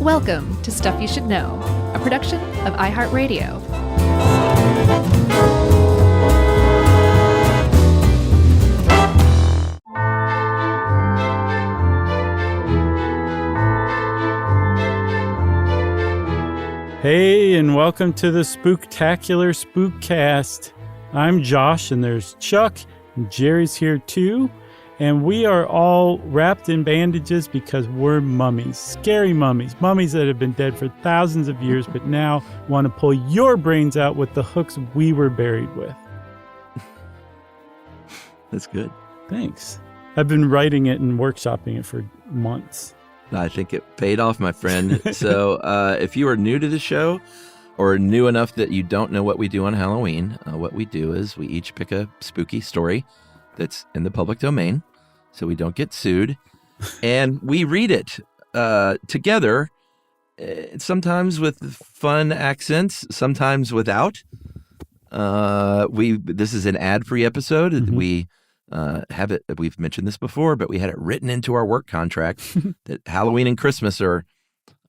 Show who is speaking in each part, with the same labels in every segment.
Speaker 1: Welcome to Stuff You Should Know, a production of iHeartRadio.
Speaker 2: Hey, and welcome to the Spooktacular Spookcast. I'm Josh, and there's Chuck, and Jerry's here too. And we are all wrapped in bandages because we're mummies. Scary mummies. Mummies that have been dead for thousands of years, but now want to pull your brains out with the hooks we were buried with.
Speaker 3: That's good.
Speaker 2: Thanks. I've been writing it and workshopping it for months.
Speaker 3: I think it paid off, my friend. So if you are new to the show or new enough that you don't know what we do on Halloween, what we do is we each pick a spooky story that's in the public domain so we don't get sued. And we read it together, sometimes with fun accents, sometimes without. This is an ad-free episode. Mm-hmm. We have it. We've mentioned this before, but we had it written into our work contract that Halloween and Christmas are,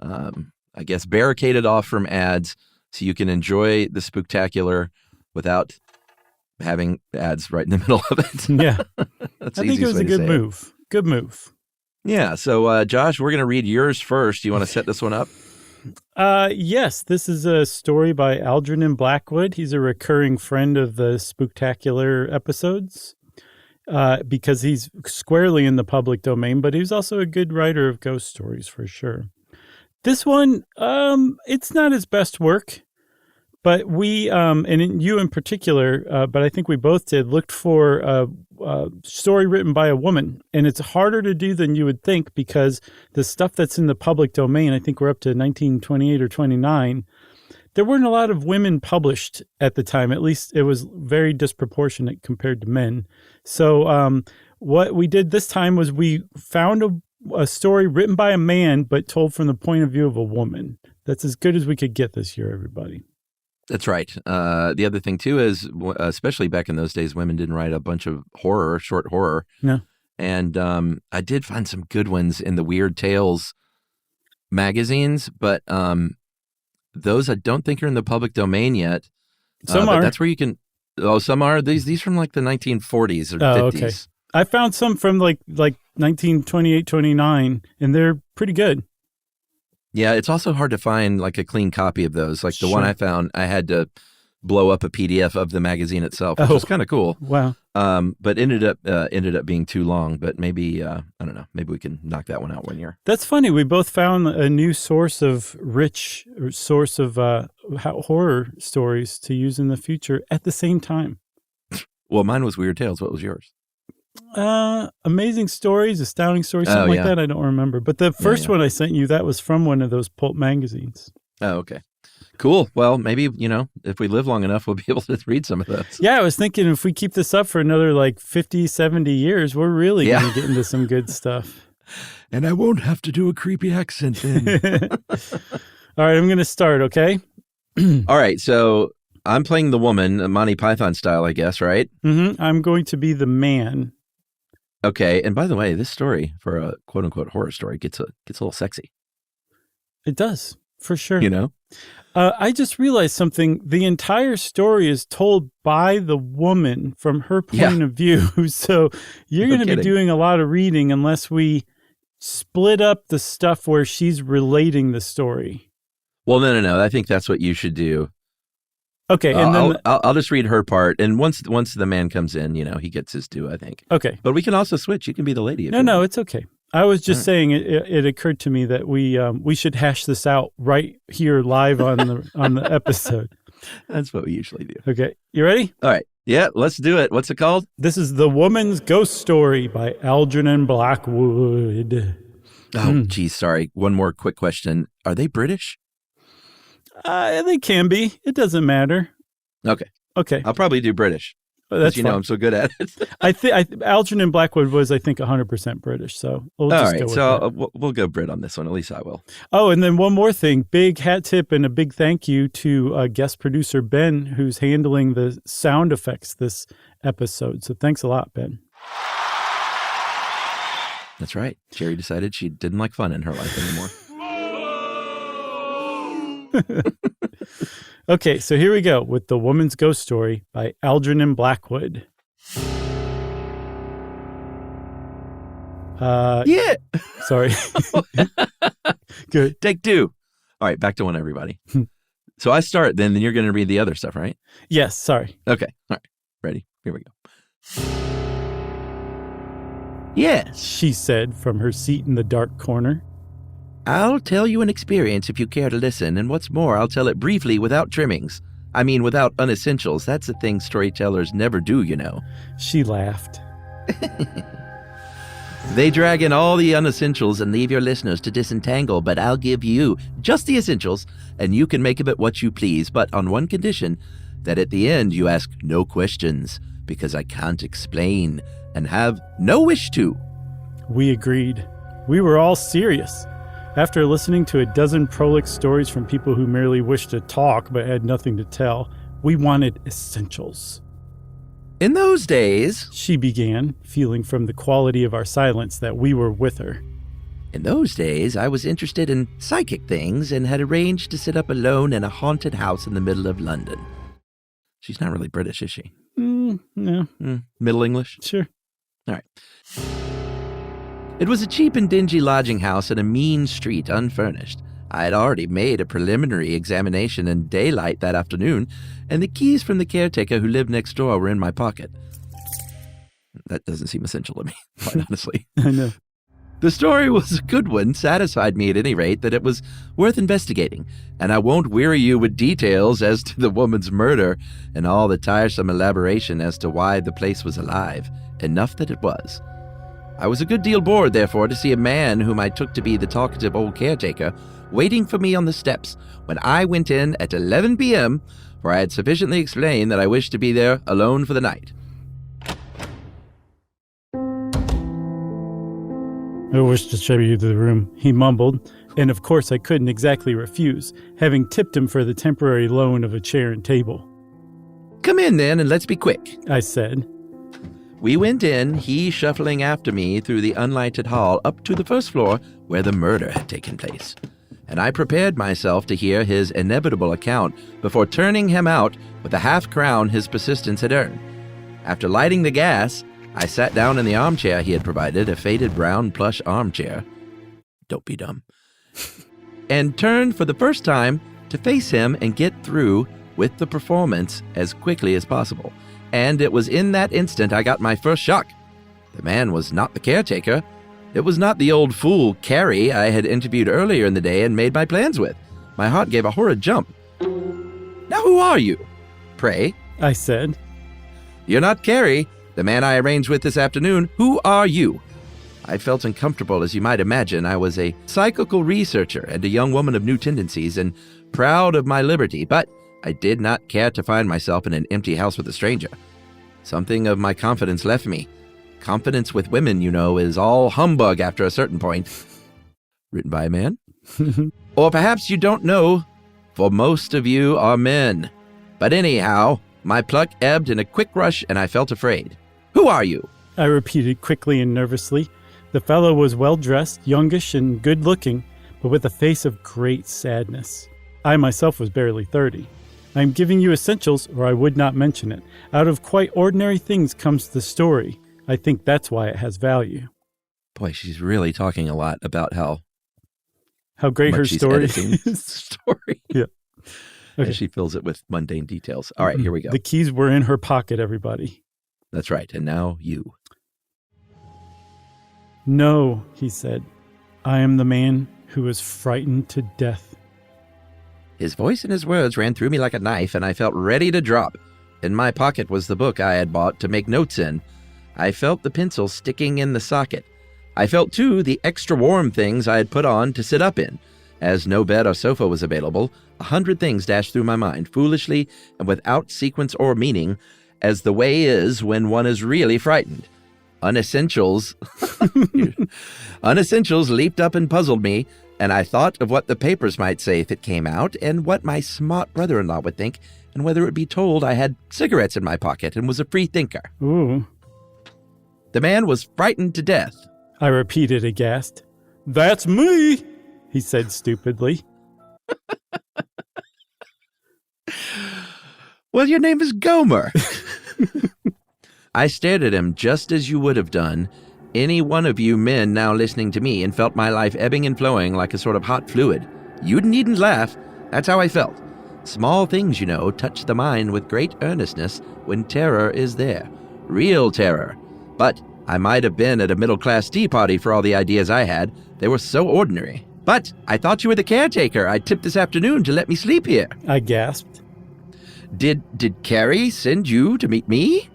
Speaker 3: I guess, barricaded off from ads so you can enjoy the Spooktacular without having ads right in the middle of it.
Speaker 2: Yeah.
Speaker 3: That's
Speaker 2: I think it was a good move. Good move.
Speaker 3: Yeah. So, Josh, we're going to read yours first. You want to set this one up?
Speaker 2: Yes. This is a story by Algernon Blackwood. He's a recurring friend of the Spooktacular episodes because he's squarely in the public domain, but he's also a good writer of ghost stories for sure. This one, it's not his best work. But we, and you in particular, but I think we both did, looked for a story written by a woman. And it's harder to do than you would think because the stuff that's in the public domain, I think we're up to 1928 or 29, there weren't a lot of women published at the time. At least it was very disproportionate compared to men. So what we did this time was we found a story written by a man, but told from the point of view of a woman. That's as good as we could get this year, everybody.
Speaker 3: That's right. The other thing, too, is especially back in those days, women didn't write a bunch of short horror.
Speaker 2: No.
Speaker 3: And I did find some good ones in the Weird Tales magazines, but those I don't think are in the public domain yet.
Speaker 2: Some are.
Speaker 3: That's where you can. Oh, some are. These from like the 1940s or 50s.
Speaker 2: Okay. I found some from like 1928, 29, and they're pretty good.
Speaker 3: Yeah, it's also hard to find like a clean copy of those. Like the one I found, I had to blow up a PDF of the magazine itself, which was kind of cool.
Speaker 2: Wow.
Speaker 3: But ended up being too long. But maybe I don't know. Maybe we can knock that one out one year.
Speaker 2: That's funny. We both found a new source of horror stories to use in the future at the same time.
Speaker 3: Well, mine was Weird Tales. What was yours?
Speaker 2: Amazing stories, astounding stories, something like that. I don't remember. But the first one I sent you, that was from one of those pulp magazines.
Speaker 3: Oh, okay. Cool. Well, maybe, if we live long enough, we'll be able to read some of those.
Speaker 2: Yeah, I was thinking if we keep this up for another like 50, 70 years, we're really going to get into some good stuff.
Speaker 3: And I won't have to do a creepy accent then.
Speaker 2: All right, I'm going to start, okay?
Speaker 3: All right, so I'm playing the woman, Monty Python style, I guess, right?
Speaker 2: Mm-hmm. I'm going to be the man.
Speaker 3: Okay, and by the way, this story for a quote-unquote horror story gets a little sexy.
Speaker 2: It does, for sure. I just realized something. The entire story is told by the woman from her point of view. So you're going to be doing a lot of reading unless we split up the stuff where she's relating the story.
Speaker 3: Well, no. I think that's what you should do.
Speaker 2: Okay, and then
Speaker 3: I'll just read her part, and once the man comes in, he gets his due, I think.
Speaker 2: Okay,
Speaker 3: but we can also switch. You can be the lady.
Speaker 2: No, it's okay. I was just saying it occurred to me that we should hash this out right here live on the episode.
Speaker 3: That's what we usually do.
Speaker 2: Okay, you ready?
Speaker 3: All right. Yeah, let's do it. What's it called?
Speaker 2: This is The Woman's Ghost Story by Algernon Blackwood.
Speaker 3: Oh, geez, sorry. One more quick question. Are they British?
Speaker 2: They can be. It doesn't matter.
Speaker 3: Okay. I'll probably do British.
Speaker 2: That's
Speaker 3: I'm so good at it.
Speaker 2: I think Algernon Blackwood was, I think, 100% British. So we'll just go with that.
Speaker 3: We'll go Brit on this one. At least I will.
Speaker 2: Oh, and then one more thing. Big hat tip and a big thank you to guest producer Ben, who's handling the sound effects this episode. So thanks a lot, Ben.
Speaker 3: That's right. Jerry decided she didn't like fun in her life anymore.
Speaker 2: Okay, so here we go with The Woman's Ghost Story by Algernon Blackwood.
Speaker 3: Yeah.
Speaker 2: Sorry. Good.
Speaker 3: Take two. All right, back to one, everybody. So I start, then you're going to read the other stuff, right?
Speaker 2: Yes, sorry.
Speaker 3: Okay. All right. Ready? Here we go. Yes.
Speaker 2: She said from her seat in the dark corner.
Speaker 3: I'll tell you an experience if you care to listen, and what's more, I'll tell it briefly without trimmings. I mean, without unessentials. That's a thing storytellers never do, you know.
Speaker 2: She laughed.
Speaker 3: They drag in all the unessentials and leave your listeners to disentangle, but I'll give you just the essentials, and you can make of it what you please, but on one condition, that at the end you ask no questions, because I can't explain, and have no wish to.
Speaker 2: We agreed. We were all serious. After listening to a dozen prolix stories from people who merely wished to talk but had nothing to tell, we wanted essentials.
Speaker 3: In those days,
Speaker 2: She began, feeling from the quality of our silence that we were with her.
Speaker 3: In those days, I was interested in psychic things and had arranged to sit up alone in a haunted house in the middle of London. She's not really British, is she?
Speaker 2: No.
Speaker 3: Middle English?
Speaker 2: Sure.
Speaker 3: All right. It was a cheap and dingy lodging house in a mean street, unfurnished. I had already made a preliminary examination in daylight that afternoon, and the keys from the caretaker who lived next door were in my pocket. That doesn't seem essential to me, quite honestly.
Speaker 2: I know.
Speaker 3: The story was a good one, satisfied me at any rate that it was worth investigating, and I won't weary you with details as to the woman's murder and all the tiresome elaboration as to why the place was alive. Enough that it was. I was a good deal bored, therefore, to see a man whom I took to be the talkative old caretaker waiting for me on the steps when I went in at 11 p.m., for I had sufficiently explained that I wished to be there alone for the night.
Speaker 2: I wish to show you the room, he mumbled, and of course I couldn't exactly refuse, having tipped him for the temporary loan of a chair and table.
Speaker 3: Come in, then, and let's be quick,
Speaker 2: I said.
Speaker 3: We went in, he shuffling after me through the unlighted hall up to the first floor where the murder had taken place. And I prepared myself to hear his inevitable account before turning him out with the half-crown his persistence had earned. After lighting the gas, I sat down in the armchair he had provided, a faded brown plush armchair. Don't be dumb. And turned for the first time to face him and get through with the performance as quickly as possible. And it was in that instant I got my first shock. The man was not the caretaker. It was not the old fool, Carrie, I had interviewed earlier in the day and made my plans with. My heart gave a horrid jump. Now who are you, pray?
Speaker 2: I said.
Speaker 3: You're not Carrie, the man I arranged with this afternoon. Who are you? I felt uncomfortable, as you might imagine. I was a psychical researcher and a young woman of new tendencies and proud of my liberty, but I did not care to find myself in an empty house with a stranger. Something of my confidence left me. Confidence with women, you know, is all humbug after a certain point. Written by a man? Or perhaps you don't know, for most of you are men. But anyhow, my pluck ebbed in a quick rush and I felt afraid. Who are you?
Speaker 2: I repeated quickly and nervously. The fellow was well-dressed, youngish, and good-looking, but with a face of great sadness. I myself was barely 30. I am giving you essentials, or I would not mention it. Out of quite ordinary things comes the story. I think that's why it has value.
Speaker 3: Boy, she's really talking a lot about how
Speaker 2: great her story
Speaker 3: is. Story.
Speaker 2: Yeah. Okay.
Speaker 3: And she fills it with mundane details. All right, here we go.
Speaker 2: The keys were in her pocket, everybody.
Speaker 3: That's right. And now you.
Speaker 2: No, he said. I am the man who was frightened to death.
Speaker 3: His voice and his words ran through me like a knife, and I felt ready to drop. In my pocket was the book I had bought to make notes in. I felt the pencil sticking in the socket. I felt, too, the extra warm things I had put on to sit up in. As no bed or sofa was available, 100 things dashed through my mind, foolishly and without sequence or meaning, as the way is when one is really frightened. Unessentials leaped up and puzzled me, and I thought of what the papers might say if it came out, and what my smart brother-in-law would think, and whether it would be told I had cigarettes in my pocket and was a free thinker.
Speaker 2: Ooh.
Speaker 3: The man was frightened to death.
Speaker 2: I repeated aghast. That's me, he said stupidly.
Speaker 3: Well, your name is Gomer. I stared at him just as you would have done, any one of you men now listening to me, and felt my life ebbing and flowing like a sort of hot fluid. You needn't laugh. That's how I felt. Small things, you know, touch the mind with great earnestness when terror is there. Real terror. But I might have been at a middle-class tea party for all the ideas I had. They were so ordinary. But I thought you were the caretaker I tipped this afternoon to let me sleep here.
Speaker 2: I gasped.
Speaker 3: Did Carrie send you to meet me?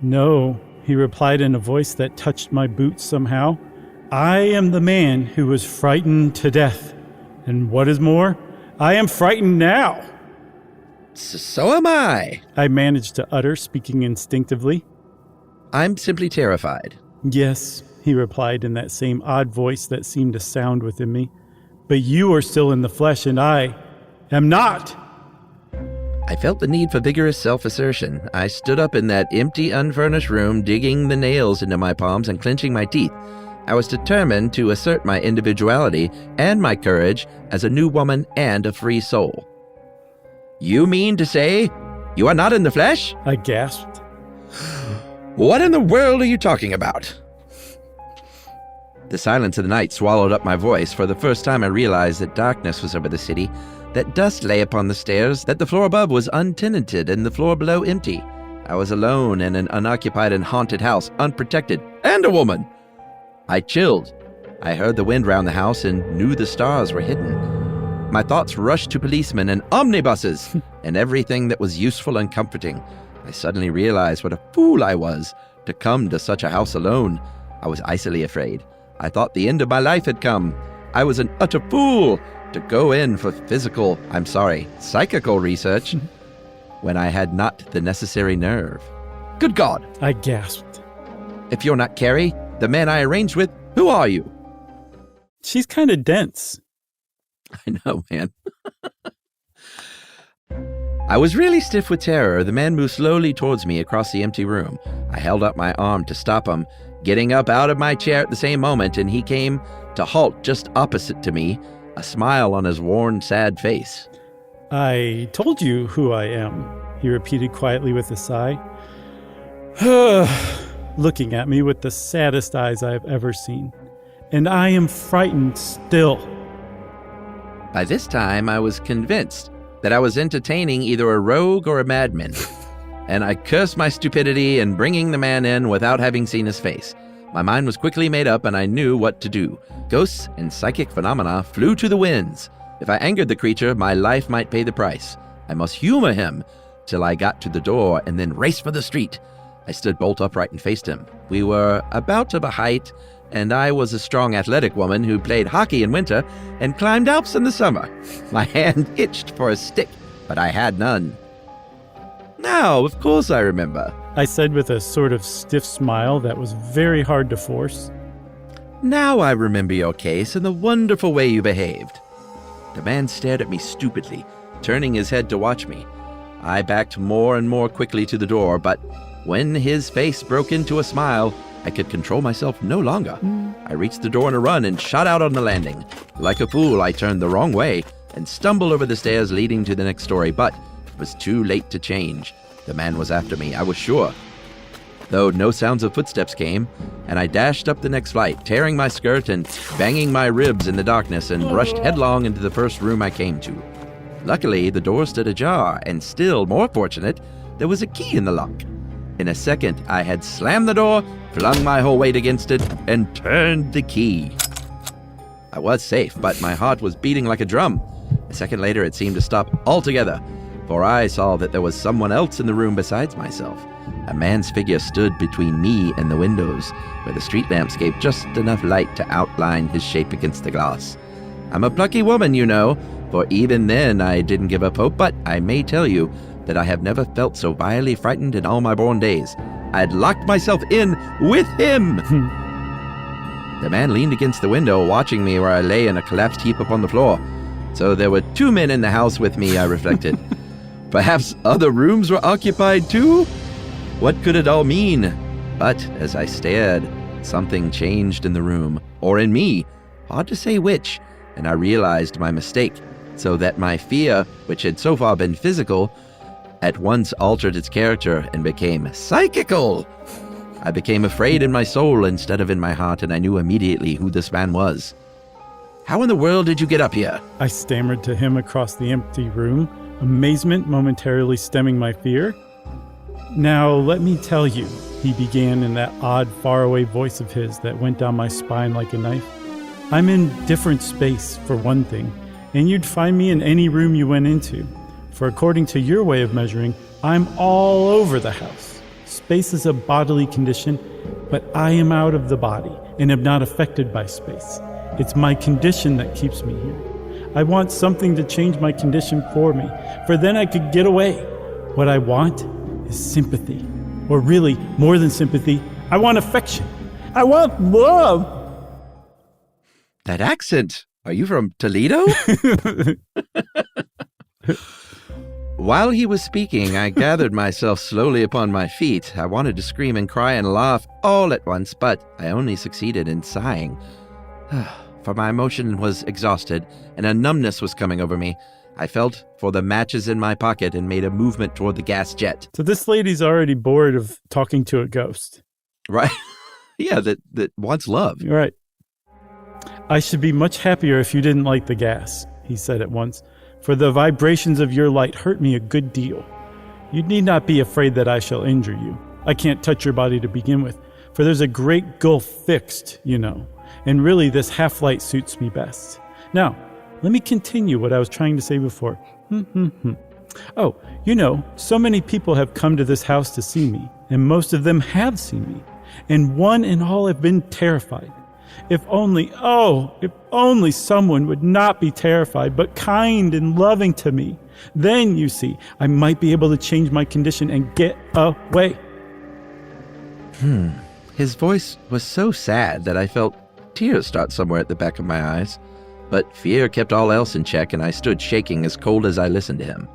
Speaker 2: No, he replied in a voice that touched my boots somehow. I am the man who was frightened to death. And what is more, I am frightened now.
Speaker 3: So am I
Speaker 2: managed to utter, speaking instinctively.
Speaker 3: I'm simply terrified.
Speaker 2: Yes, he replied in that same odd voice that seemed to sound within me. But you are still in the flesh, and I am not.
Speaker 3: I felt the need for vigorous self-assertion. I stood up in that empty, unfurnished room, digging the nails into my palms and clenching my teeth. I was determined to assert my individuality and my courage as a new woman and a free soul. You mean to say you are not in the flesh?
Speaker 2: I gasped.
Speaker 3: What in the world are you talking about? The silence of the night swallowed up my voice. For the first time I realized that darkness was over the city, that dust lay upon the stairs, that the floor above was untenanted and the floor below empty. I was alone in an unoccupied and haunted house, unprotected, and a woman. I chilled. I heard the wind round the house and knew the stars were hidden. My thoughts rushed to policemen and omnibuses and everything that was useful and comforting. I suddenly realized what a fool I was to come to such a house alone. I was icily afraid. I thought the end of my life had come. I was an utter fool to go in for psychical research when I had not the necessary nerve. Good God!
Speaker 2: I gasped.
Speaker 3: If you're not Carrie, the man I arranged with, who are you?
Speaker 2: She's kind of dense.
Speaker 3: I know, man. I was really stiff with terror. The man moved slowly towards me across the empty room. I held up my arm to stop him, getting up out of my chair at the same moment, and he came to halt just opposite to me, a smile on his worn, sad face.
Speaker 2: I told you who I am, he repeated quietly with a sigh, looking at me with the saddest eyes I have ever seen. And I am frightened still.
Speaker 3: By this time, I was convinced that I was entertaining either a rogue or a madman, and I cursed my stupidity in bringing the man in without having seen his face. My mind was quickly made up, and I knew what to do. Ghosts and psychic phenomena flew to the winds. If I angered the creature, my life might pay the price. I must humor him till I got to the door and then race for the street. I stood bolt upright and faced him. We were about of a height, and I was a strong athletic woman who played hockey in winter and climbed Alps in the summer. My hand itched for a stick, but I had none. Now, of course I remember,
Speaker 2: I said with a sort of stiff smile that was very hard to force.
Speaker 3: Now I remember your case and the wonderful way you behaved. The man stared at me stupidly, turning his head to watch me. I backed more and more quickly to the door, but when his face broke into a smile, I could control myself no longer. I reached the door in a run and shot out on the landing. Like a fool, I turned the wrong way and stumbled over the stairs leading to the next story, but it was too late to change. The man was after me, I was sure. Though no sounds of footsteps came, and I dashed up the next flight, tearing my skirt and banging my ribs in the darkness, and rushed headlong into the first room I came to. Luckily, the door stood ajar, and still more fortunate, there was a key in the lock. In a second, I had slammed the door, flung my whole weight against it, and turned the key. I was safe, but my heart was beating like a drum. A second later, it seemed to stop altogether, for I saw that there was someone else in the room besides myself. A man's figure stood between me and the windows, where the street lamps gave just enough light to outline his shape against the glass. I'm a plucky woman, you know, for even then I didn't give up hope, but I may tell you that I have never felt so vilely frightened in all my born days. I had locked myself in with him. The man leaned against the window, watching me where I lay in a collapsed heap upon the floor. So there were two men in the house with me, I reflected. Perhaps other rooms were occupied too? What could it all mean? But as I stared, something changed in the room, or in me, hard to say which, and I realized my mistake, so that my fear, which had so far been physical, at once altered its character and became psychical. I became afraid in my soul instead of in my heart, and I knew immediately who this man was. How in the world did you get up here?
Speaker 2: I stammered to him across the empty room, amazement momentarily stemming my fear. Now, let me tell you, he began in that odd, faraway voice of his that went down my spine like a knife. I'm in different space, for one thing, and you'd find me in any room you went into. For according to your way of measuring, I'm all over the house. Space is a bodily condition, but I am out of the body and am not affected by space. It's my condition that keeps me here. I want something to change my condition for me, for then I could get away. What I want is sympathy. Or really, more than sympathy, I want affection. I want love.
Speaker 3: That accent. Are you from Toledo? While he was speaking, I gathered myself slowly upon my feet. I wanted to scream and cry and laugh all at once, but I only succeeded in sighing. For my emotion was exhausted, and a numbness was coming over me. I felt for the matches in my pocket and made a movement toward the gas jet.
Speaker 2: So this lady's already bored of talking to a ghost.
Speaker 3: Right? Yeah, that wants love.
Speaker 2: Right. I should be much happier if you didn't light the gas, he said at once, for the vibrations of your light hurt me a good deal. You need not be afraid that I shall injure you. I can't touch your body to begin with, for there's a great gulf fixed, you know, and really this half-light suits me best. Now, let me continue what I was trying to say before. Oh, you know, so many people have come to this house to see me, and most of them have seen me, and one and all have been terrified. If only someone would not be terrified, but kind and loving to me. Then, you see, I might be able to change my condition and get away.
Speaker 3: His voice was so sad that I felt tears start somewhere at the back of my eyes. But fear kept all else in check, and I stood shaking as cold as I listened to him.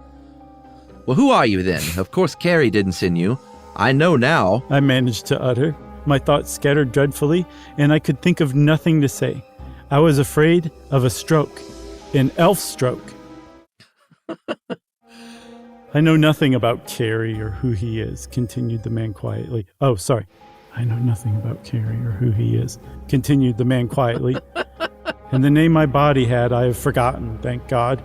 Speaker 3: Well, who are you then? Of course Carrie didn't send you. I know now.
Speaker 2: I managed to utter. My thoughts scattered dreadfully, and I could think of nothing to say. I was afraid of a stroke, an elf stroke. I know nothing about Carrie or who he is, continued the man quietly. Oh, sorry. I know nothing about Carrie or who he is, continued the man quietly. And the name my body had I have forgotten, thank God.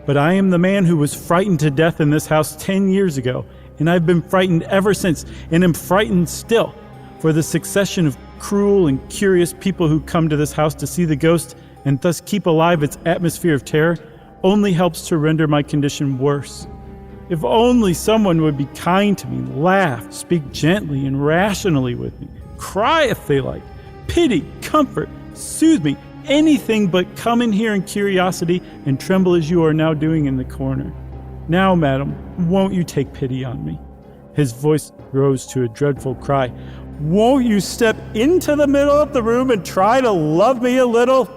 Speaker 2: But I am the man who was frightened to death in this house 10 years ago, and I've been frightened ever since, and am frightened still. For the succession of cruel and curious people who come to this house to see the ghost and thus keep alive its atmosphere of terror only helps to render my condition worse. If only someone would be kind to me, laugh, speak gently and rationally with me, cry if they like, pity, comfort, soothe me, anything but come in here in curiosity and tremble as you are now doing in the corner. Now, madam, won't you take pity on me? His voice rose to a dreadful cry. Won't you step into the middle of the room and try to love me a little?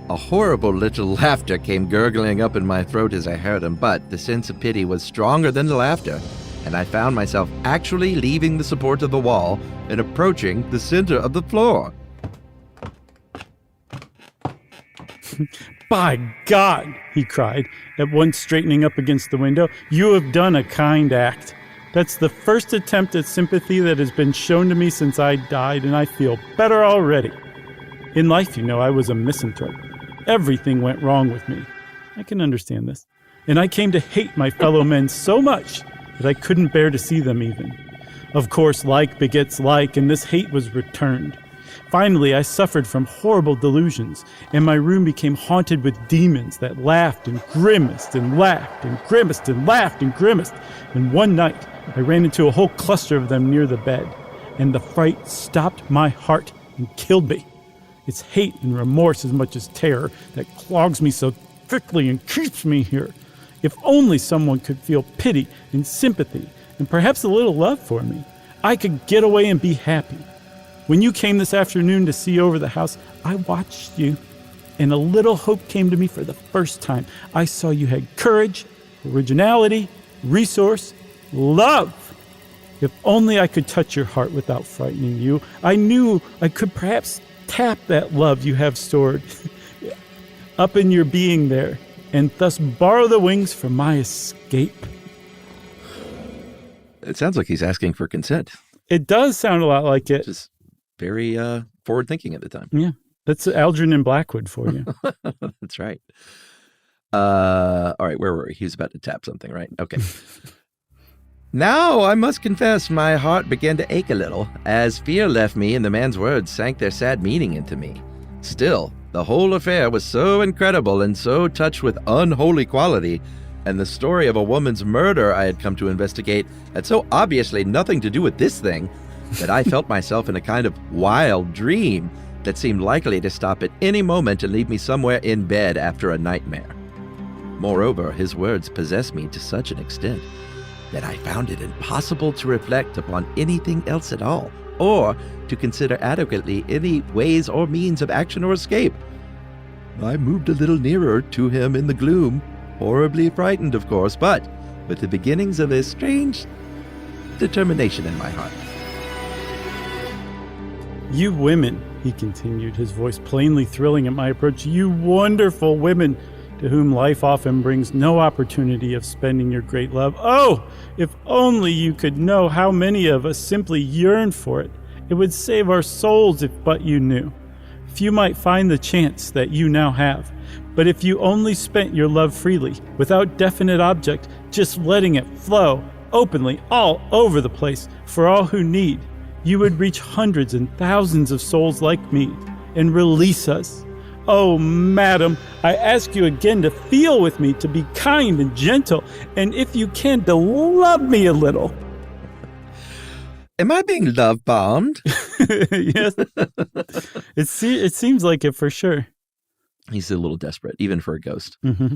Speaker 3: A horrible little laughter came gurgling up in my throat as I heard him, but the sense of pity was stronger than the laughter, and I found myself actually leaving the support of the wall and approaching the center of the floor.
Speaker 2: By God, he cried, at once straightening up against the window, you have done a kind act. That's the first attempt at sympathy that has been shown to me since I died, and I feel better already. In life, you know, I was a misanthrope. Everything went wrong with me. I can understand this. And I came to hate my fellow men so much that I couldn't bear to see them even. Of course, like begets like, and this hate was returned. Finally, I suffered from horrible delusions, and my room became haunted with demons that laughed and grimaced and laughed and grimaced and laughed and grimaced. And one night, I ran into a whole cluster of them near the bed, and the fright stopped my heart and killed me. It's hate and remorse as much as terror that clogs me so thickly and keeps me here. If only someone could feel pity and sympathy and perhaps a little love for me, I could get away and be happy. When you came this afternoon to see over the house, I watched you, and a little hope came to me for the first time. I saw you had courage, originality, resource, love. If only I could touch your heart without frightening you, I knew I could perhaps tap that love you have stored up in your being there. and thus borrow the wings for my escape.
Speaker 3: It sounds like he's asking for consent.
Speaker 2: It does sound a lot like it.
Speaker 3: Just very forward-thinking at the time.
Speaker 2: Yeah, that's Algernon Blackwood for you.
Speaker 3: That's right. All right, where were we? He was about to tap something, right? Okay. Now, I must confess, my heart began to ache a little, as fear left me and the man's words sank their sad meaning into me. Still, the whole affair was so incredible and so touched with unholy quality, and the story of a woman's murder I had come to investigate had so obviously nothing to do with this thing, that I felt myself in a kind of wild dream that seemed likely to stop at any moment and leave me somewhere in bed after a nightmare. Moreover, his words possessed me to such an extent that I found it impossible to reflect upon anything else at all, or to consider adequately any ways or means of action or escape. I moved a little nearer to him in the gloom, horribly frightened, of course, but with the beginnings of a strange determination in my heart.
Speaker 2: You women, he continued, his voice plainly thrilling at my approach, you wonderful women, to whom life often brings no opportunity of spending your great love. Oh, if only you could know how many of us simply yearn for it. It would save our souls if but you knew. Few might find the chance that you now have. But if you only spent your love freely, without definite object, just letting it flow, openly, all over the place, for all who need, you would reach hundreds and thousands of souls like me, and release us. Oh, madam, I ask you again to feel with me, to be kind and gentle, and if you can, to love me a little.
Speaker 3: Am I being love-bombed?
Speaker 2: Yes. It seems like it for sure.
Speaker 3: He's a little desperate, even for a ghost.
Speaker 2: Mm-hmm.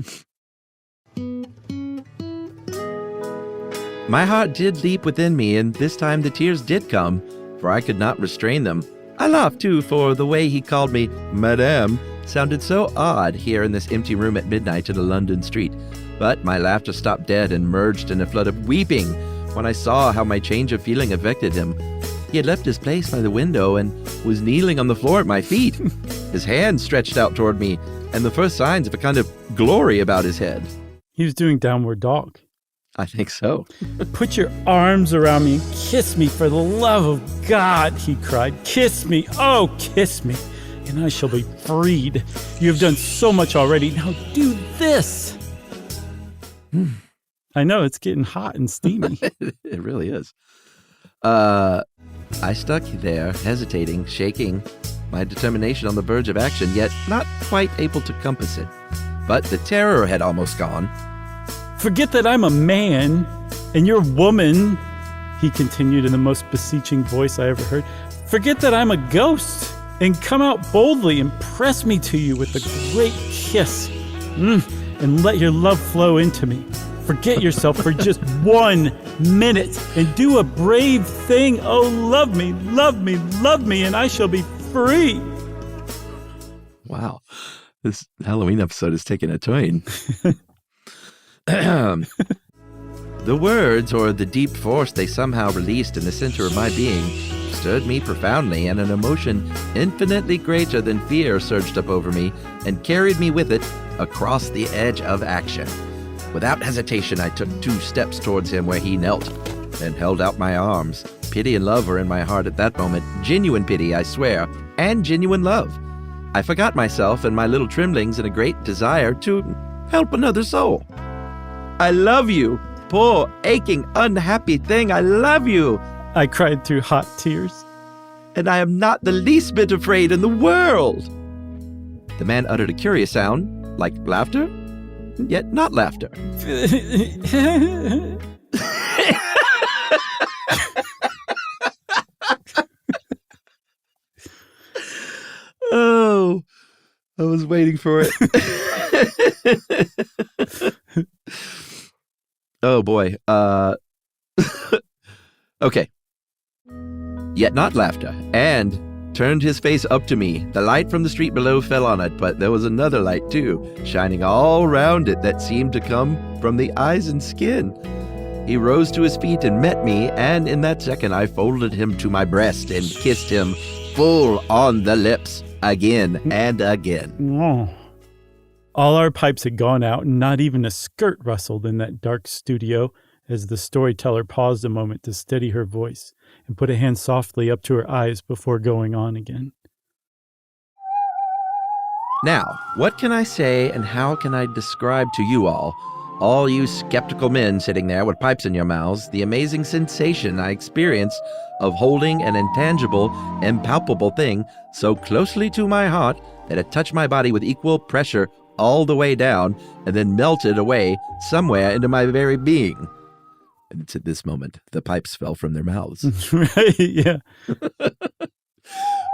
Speaker 3: My heart did leap within me, and this time the tears did come, for I could not restrain them. I laughed, too, for the way he called me Madame sounded so odd here in this empty room at midnight in a London street. But my laughter stopped dead and merged in a flood of weeping when I saw how my change of feeling affected him. He had left his place by the window and was kneeling on the floor at my feet, his hand stretched out toward me, and the first signs of a kind of glory about his head.
Speaker 2: He was doing downward dog.
Speaker 3: I think so.
Speaker 2: Put your arms around me and kiss me for the love of God, he cried. Kiss me, oh, kiss me, and I shall be freed. You have done so much already. Now do this. I know, it's getting hot and steamy.
Speaker 3: It really is. I stuck there, hesitating, shaking, my determination on the verge of action, yet not quite able to compass it. But the terror had almost gone.
Speaker 2: Forget that I'm a man and you're a woman, he continued in the most beseeching voice I ever heard. Forget that I'm a ghost and come out boldly and press me to you with a great kiss and let your love flow into me. Forget yourself for just 1 minute and do a brave thing. Oh, love me, love me, love me, and I shall be free.
Speaker 3: Wow. This Halloween episode is taking a turn. The words, or the deep force they somehow released in the center of my being, stirred me profoundly, and an emotion infinitely greater than fear surged up over me and carried me with it across the edge of action. Without hesitation, I took 2 steps towards him where he knelt, and held out my arms. Pity and love were in my heart at that moment. Genuine pity, I swear, and genuine love. I forgot myself and my little tremblings in a great desire to help another soul. I love you, poor, aching, unhappy thing. I love you,
Speaker 2: I cried through hot tears.
Speaker 3: and I am not the least bit afraid in the world. The man uttered a curious sound, like laughter, yet not laughter. Oh, I was waiting for it. Oh boy. Okay. Yet not laughter, and turned his face up to me. The light from the street below fell on it, but there was another light too, shining all round it that seemed to come from the eyes and skin. He rose to his feet and met me, and in that second I folded him to my breast and kissed him full on the lips, again and again.
Speaker 2: Oh. All our pipes had gone out, and not even a skirt rustled in that dark studio as the storyteller paused a moment to steady her voice and put a hand softly up to her eyes before going on again.
Speaker 3: Now, what can I say and how can I describe to you all you skeptical men sitting there with pipes in your mouths, the amazing sensation I experience of holding an intangible, impalpable thing so closely to my heart that it touched my body with equal pressure all the way down and then melted away somewhere into my very being. And it's at this moment the pipes fell from their mouths.
Speaker 2: Right, yeah.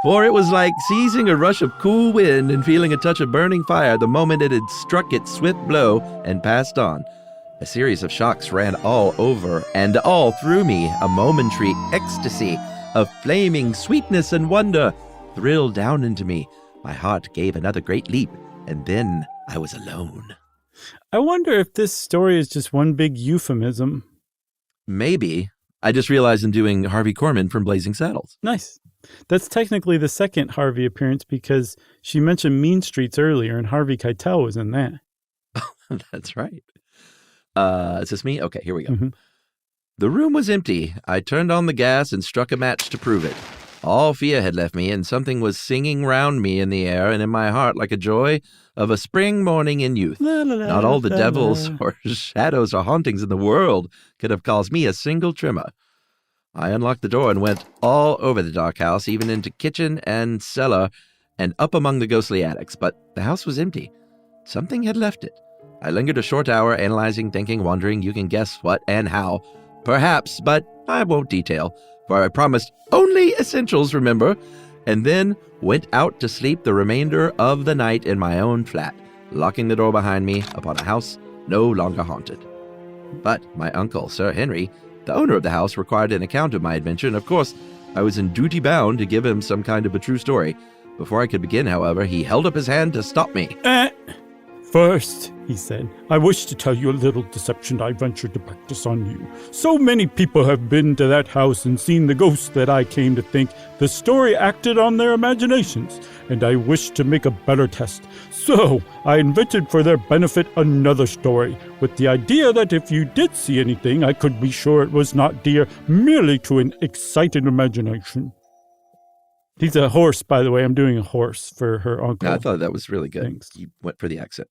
Speaker 3: For it was like seizing a rush of cool wind and feeling a touch of burning fire the moment it had struck its swift blow and passed on. A series of shocks ran all over and all through me, a momentary ecstasy of flaming sweetness and wonder thrilled down into me. My heart gave another great leap, and then I was alone.
Speaker 2: I wonder if this story is just one big euphemism.
Speaker 3: Maybe. I just realized I'm doing Harvey Korman from Blazing Saddles.
Speaker 2: Nice. That's technically the second Harvey appearance because she mentioned Mean Streets earlier, and Harvey Keitel was in that.
Speaker 3: That's right. Is this me? Okay, here we go.
Speaker 2: Mm-hmm.
Speaker 3: The room was empty. I turned on the gas and struck a match to prove it. All fear had left me, and something was singing round me in the air and in my heart like a joy of a spring morning in youth.
Speaker 2: La, la, la,
Speaker 3: Not all the
Speaker 2: la,
Speaker 3: devils
Speaker 2: la.
Speaker 3: or shadows or hauntings in the world could have caused me a single tremor. I unlocked the door and went all over the dark house, even into kitchen and cellar and up among the ghostly attics, but the house was empty. Something had left it. I lingered a short hour, analyzing, thinking, wondering, you can guess what and how. Perhaps, but I won't detail, for I promised only essentials, remember, and then went out to sleep the remainder of the night in my own flat, locking the door behind me upon a house no longer haunted. But my uncle, Sir Henry, the owner of the house, required an account of my adventure, and of course, I was in duty bound to give him some kind of a true story. Before I could begin, however, he held up his hand to stop me.
Speaker 2: First, he said, I wish to tell you a little deception I ventured to practice on you. So many people have been to that house and seen the ghosts that I came to think the story acted on their imaginations, and I wish to make a better test. So I invented for their benefit another story, with the idea that if you did see anything, I could be sure it was not dear merely to an excited imagination. He's a horse, by the way. I'm doing a horse for her uncle.
Speaker 3: I thought that was really good.
Speaker 2: Thanks.
Speaker 3: You went for the accent.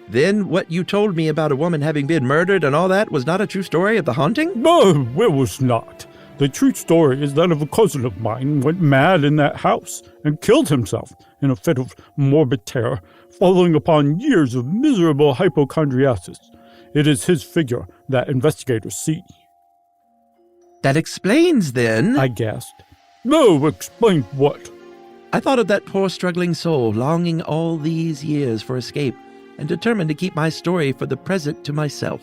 Speaker 3: Then what you told me about a woman having been murdered and all that was not a true story of the haunting?
Speaker 2: No, it was not. The true story is that of a cousin of mine who went mad in that house and killed himself in a fit of morbid terror, following upon years of miserable hypochondriasis. It is his figure that investigators see.
Speaker 3: That explains, then.
Speaker 2: I gasped. No, explain what?
Speaker 3: I thought of that poor struggling soul longing all these years for escape and determined to keep my story for the present to myself.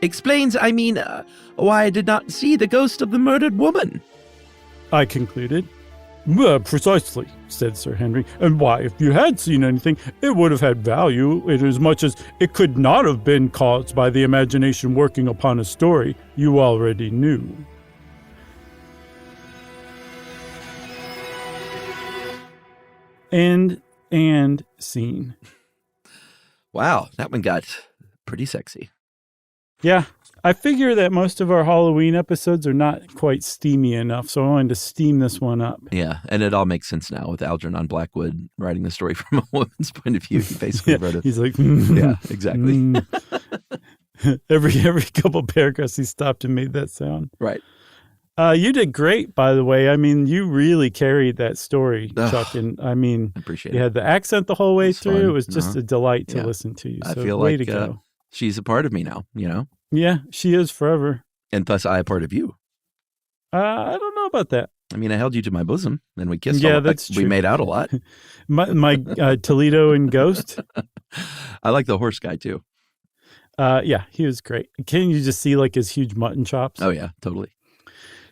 Speaker 3: Explains, I mean, why I did not see the ghost of the murdered woman.
Speaker 2: I concluded. Precisely, said Sir Henry, and why, if you had seen anything, it would have had value, inasmuch as it could not have been caused by the imagination working upon a story you already knew. And scene.
Speaker 3: Wow, that one got pretty sexy.
Speaker 2: Yeah, I figure that most of our Halloween episodes are not quite steamy enough, so I wanted to steam this one up.
Speaker 3: Yeah, and it all makes sense now with Algernon Blackwood writing the story from a woman's point of view. He basically wrote it.
Speaker 2: He's like,
Speaker 3: yeah, exactly.
Speaker 2: Every couple paragraphs he stopped and made that sound.
Speaker 3: Right.
Speaker 2: You did great, by the way. I mean, you really carried that story, Chuck. And I mean,
Speaker 3: I appreciate
Speaker 2: you
Speaker 3: it.
Speaker 2: had the accent the whole way through.
Speaker 3: Fun.
Speaker 2: It was just a delight to listen to you. So
Speaker 3: I feel
Speaker 2: way
Speaker 3: like
Speaker 2: to go.
Speaker 3: she's a part of me now, you know?
Speaker 2: Yeah, she is forever.
Speaker 3: And thus I a part of you.
Speaker 2: I don't know about that.
Speaker 3: I mean, I held you to my bosom and we kissed.
Speaker 2: Yeah, that's
Speaker 3: we
Speaker 2: true.
Speaker 3: made out a lot.
Speaker 2: my Toledo and Ghost.
Speaker 3: I like the horse guy too.
Speaker 2: Yeah, he was great. Can you just see like his huge mutton chops?
Speaker 3: Oh yeah, totally.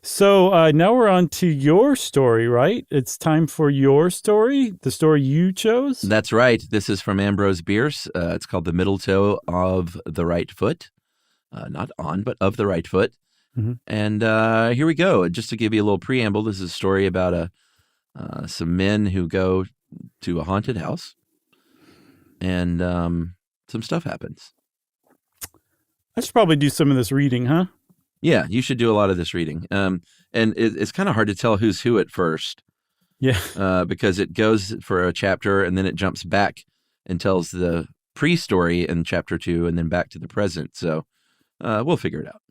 Speaker 2: So now we're on to your story, right? It's time for your story, the story you chose.
Speaker 3: That's right. This is from Ambrose Bierce. It's called The Middle Toe of the Right Foot. Not on, but of the right foot.
Speaker 2: Mm-hmm.
Speaker 3: And here we go. Just to give you a little preamble, this is a story about some men who go to a haunted house and some stuff happens.
Speaker 2: I should probably do some of this reading, huh?
Speaker 3: Yeah, you should do a lot of this reading. And it's kind of hard to tell who's who at first.
Speaker 2: Yeah.
Speaker 3: Because it goes for a chapter and then it jumps back and tells the pre-story in chapter 2 and then back to the present. So we'll figure it out.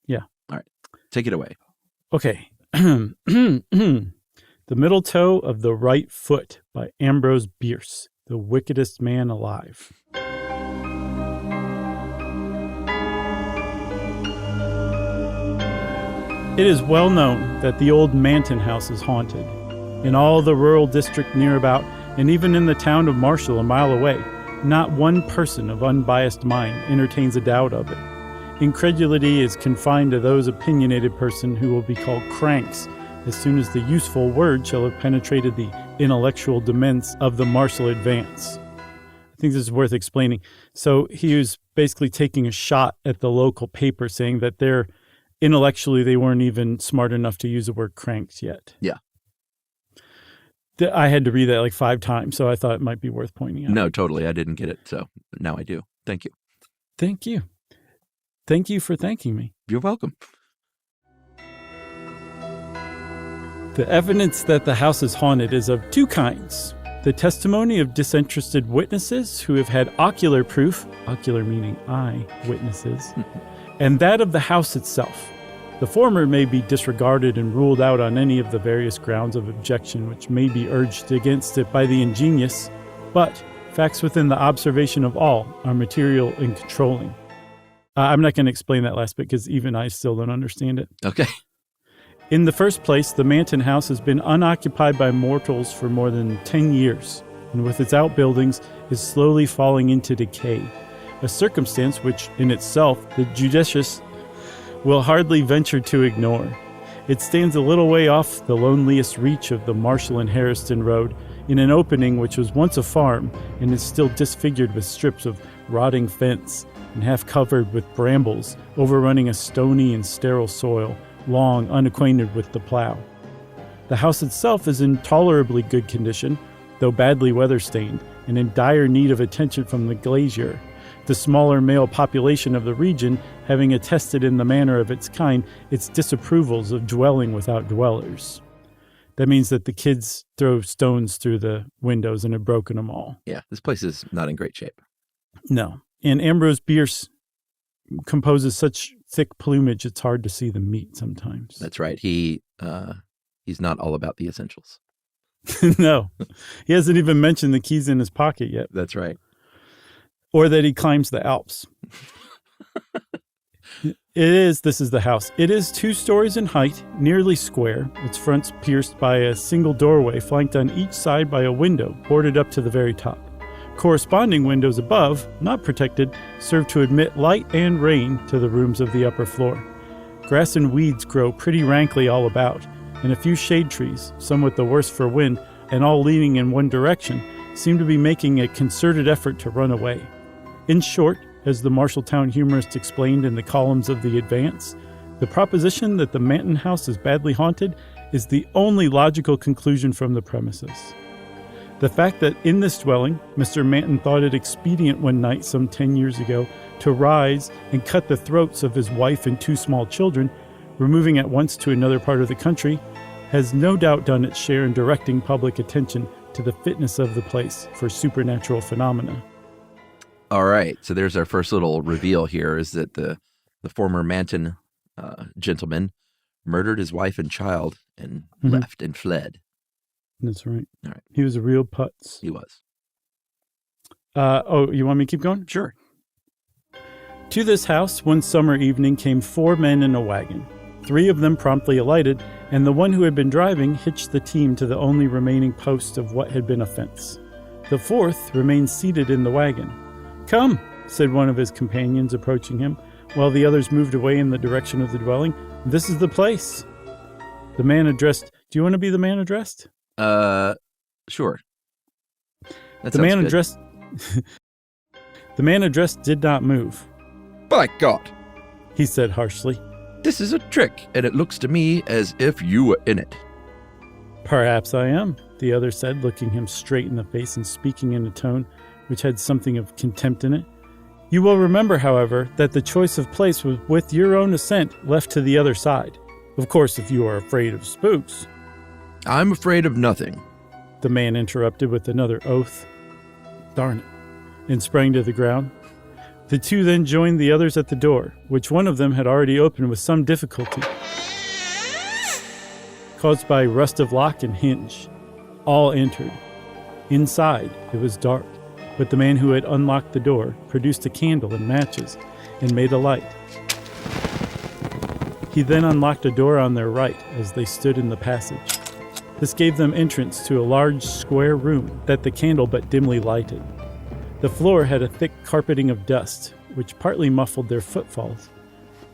Speaker 2: Yeah.
Speaker 3: All right. Take it away.
Speaker 2: Okay. The Middle Toe of the Right Foot by Ambrose Bierce, the wickedest man alive. It is well known that the old Manton house is haunted. In all the rural district near about, and even in the town of Marshall a mile away, not one person of unbiased mind entertains a doubt of it. Incredulity is confined to those opinionated person who will be called cranks as soon as the useful word shall have penetrated the intellectual demesne of the Marshall advance. I think this is worth explaining. So he was basically taking a shot at the local paper saying that intellectually they weren't even smart enough to use the word cranks yet.
Speaker 3: Yeah.
Speaker 2: I had to read that like 5 times, so I thought it might be worth pointing out.
Speaker 3: No, totally. I didn't get it, so now I do. Thank you.
Speaker 2: Thank you. Thank you for thanking me.
Speaker 3: You're welcome.
Speaker 2: The evidence that the house is haunted is of 2 kinds. The testimony of disinterested witnesses who have had ocular proof, ocular meaning eye witnesses, and that of the house itself. The former may be disregarded and ruled out on any of the various grounds of objection which may be urged against it by the ingenious, but facts within the observation of all are material and controlling. I'm not going to explain that last bit because even I still don't understand it.
Speaker 3: Okay.
Speaker 2: In the first place, the Manton house has been unoccupied by mortals for more than 10 years, and with its outbuildings is slowly falling into decay, a circumstance which, in itself, the judicious will hardly venture to ignore. It stands a little way off the loneliest reach of the Marshall and Harriston Road, in an opening which was once a farm and is still disfigured with strips of rotting fence and half covered with brambles, overrunning a stony and sterile soil, long unacquainted with the plow. The house itself is in tolerably good condition, though badly weather-stained, and in dire need of attention from the glazier, the smaller male population of the region having attested in the manner of its kind its disapprovals of dwelling without dwellers. That means that the kids throw stones through the windows and have broken them all.
Speaker 3: Yeah, this place is not in great shape.
Speaker 2: No. And Ambrose Bierce composes such thick plumage, it's hard to see the meat sometimes.
Speaker 3: That's right. He's not all about the essentials.
Speaker 2: No. He hasn't even mentioned the keys in his pocket yet.
Speaker 3: That's right.
Speaker 2: Or that he climbs the Alps. This is the house. It is 2 stories in height, nearly square. Its front's pierced by a single doorway, flanked on each side by a window, boarded up to the very top. Corresponding windows above, not protected, serve to admit light and rain to the rooms of the upper floor. Grass and weeds grow pretty rankly all about, and a few shade trees, somewhat the worse for wind, and all leaning in one direction, seem to be making a concerted effort to run away. In short, as the Marshalltown humorist explained in the columns of the Advance, the proposition that the Manton house is badly haunted is the only logical conclusion from the premises. The fact that in this dwelling, Mr. Manton thought it expedient one night some 10 years ago to rise and cut the throats of his wife and 2 small children, removing at once to another part of the country, has no doubt done its share in directing public attention to the fitness of the place for supernatural phenomena.
Speaker 3: All right. So there's our first little reveal here, is that the former Manton gentleman murdered his wife and child and left and fled.
Speaker 2: That's right.
Speaker 3: All right.
Speaker 2: He was a real putz.
Speaker 3: He was.
Speaker 2: You want me to keep going?
Speaker 3: Sure.
Speaker 2: To this house, one summer evening, came 4 men in a wagon. 3 of them promptly alighted, and the one who had been driving hitched the team to the only remaining post of what had been a fence. The 4th remained seated in the wagon. "Come," said one of his companions, approaching him, while the others moved away in the direction of the dwelling. "This is the place." The man addressed... Do you want to be the man addressed?
Speaker 3: Sure.
Speaker 2: The man addressed... The man addressed did not move.
Speaker 3: "By God,"
Speaker 2: he said harshly.
Speaker 3: "this is a trick, and it looks to me as if you were in it."
Speaker 2: "Perhaps I am," the other said, looking him straight in the face and speaking in a tone which had something of contempt in it. "You will remember, however, that the choice of place was with your own assent left to the other side. Of course, if you are afraid of spooks."
Speaker 3: "I'm afraid of nothing,"
Speaker 2: the man interrupted with another oath. "Darn it," and sprang to the ground. The two then joined the others at the door, which one of them had already opened with some difficulty, caused by rust of lock and hinge. All entered. Inside, it was dark, but the man who had unlocked the door produced a candle and matches and made a light. He then unlocked a door on their right as they stood in the passage. This gave them entrance to a large square room that the candle but dimly lighted. The floor had a thick carpeting of dust, which partly muffled their footfalls.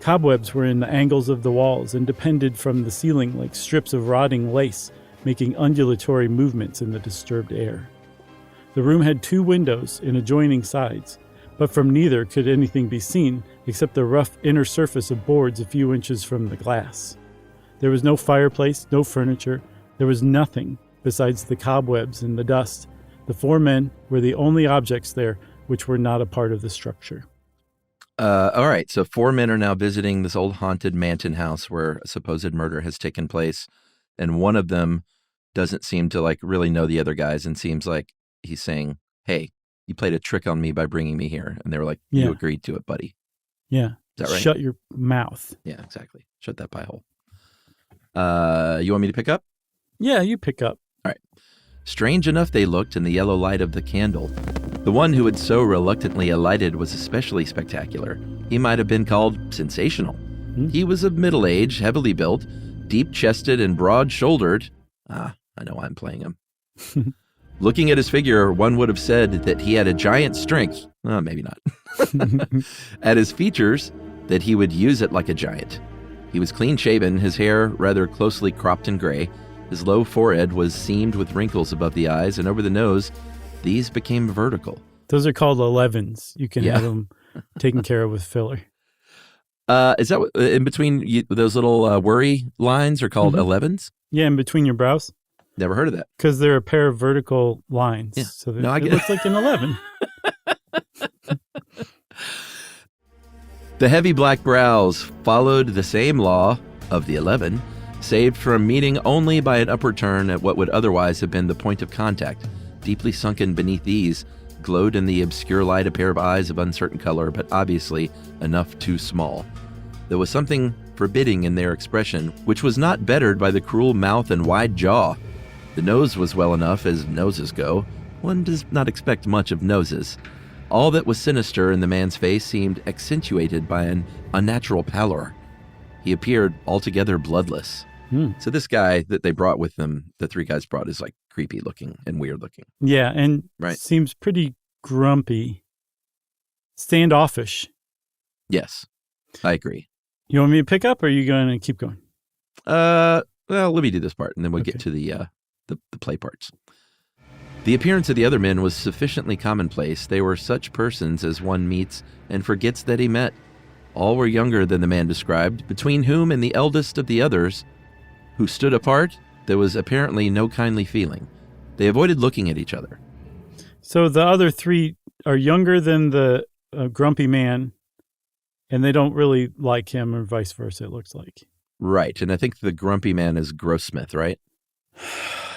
Speaker 2: Cobwebs were in the angles of the walls and depended from the ceiling like strips of rotting lace, making undulatory movements in the disturbed air. The room had 2 windows in adjoining sides, but from neither could anything be seen except the rough inner surface of boards a few inches from the glass. There was no fireplace, no furniture. There was nothing besides the cobwebs and the dust. The 4 men were the only objects there which were not a part of the structure.
Speaker 3: All right, so 4 men are now visiting this old haunted Manton house where a supposed murder has taken place, and one of them doesn't seem to really know the other guys and seems like he's saying, "Hey, you played a trick on me by bringing me here." And they were like, "You agreed to it, buddy."
Speaker 2: Yeah.
Speaker 3: Is that right?
Speaker 2: Shut your mouth.
Speaker 3: Yeah, exactly. Shut that pie hole. You want me to pick up?
Speaker 2: Yeah, you pick up.
Speaker 3: All right. Strange enough they looked in the yellow light of the candle. The one who had so reluctantly alighted was especially spectacular. He might have been called sensational. He was of middle age, heavily built, deep-chested and broad-shouldered. I know why I'm playing him. Looking at his figure, one would have said that he had a giant strength. Maybe not. At his features, that he would use it like a giant. He was clean-shaven, his hair rather closely cropped and gray. His low forehead was seamed with wrinkles above the eyes, and over the nose, these became vertical.
Speaker 2: Those are called 11s. You can have them taken care of with filler.
Speaker 3: Is that in between those little worry lines are called 11s?
Speaker 2: Yeah, in between your brows.
Speaker 3: Never heard of that.
Speaker 2: Because they're a pair of vertical lines.
Speaker 3: Yeah.
Speaker 2: So that it looks like an 11.
Speaker 3: The heavy black brows followed the same law of the 11, saved from meeting only by an upward turn at what would otherwise have been the point of contact. Deeply sunken beneath these, glowed in the obscure light a pair of eyes of uncertain color, but obviously enough too small. There was something forbidding in their expression, which was not bettered by the cruel mouth and wide jaw. The nose was well enough as noses go. One does not expect much of noses. All that was sinister in the man's face seemed accentuated by an unnatural pallor. He appeared altogether bloodless. So this guy that they brought with them, the 3 guys brought, is creepy looking and weird looking.
Speaker 2: Yeah, and seems pretty grumpy. Standoffish.
Speaker 3: Yes, I agree.
Speaker 2: You want me to pick up, or are you going to keep going?
Speaker 3: Well, let me do this part, and then we'll get to the play parts. The appearance of the other men was sufficiently commonplace. They were such persons as one meets and forgets that he met. All were younger than the man described, between whom and the eldest of the others, who stood apart, there was apparently no kindly feeling. They avoided looking at each other.
Speaker 2: So the other 3 are younger than the grumpy man, and they don't really like him, or vice versa, it looks like.
Speaker 3: Right, and I think the grumpy man is Grossmith, right?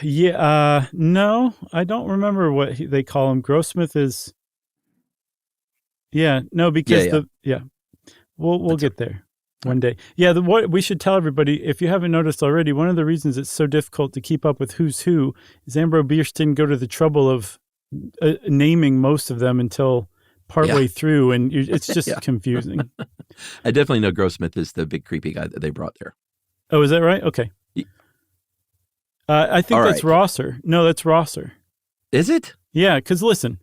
Speaker 2: Yeah, no, I don't remember what they call him. Grossmith is... Yeah, no, because we'll get there one day. Yeah, what we should tell everybody, if you haven't noticed already, one of the reasons it's so difficult to keep up with who's who is Ambrose Bierce didn't go to the trouble of naming most of them until partway through, and it's just confusing.
Speaker 3: I definitely know Grossmith is the big creepy guy that they brought there.
Speaker 2: Oh, is that right? Okay. I think that's Rosser. No, that's Rosser.
Speaker 3: Is it?
Speaker 2: Yeah, because listen.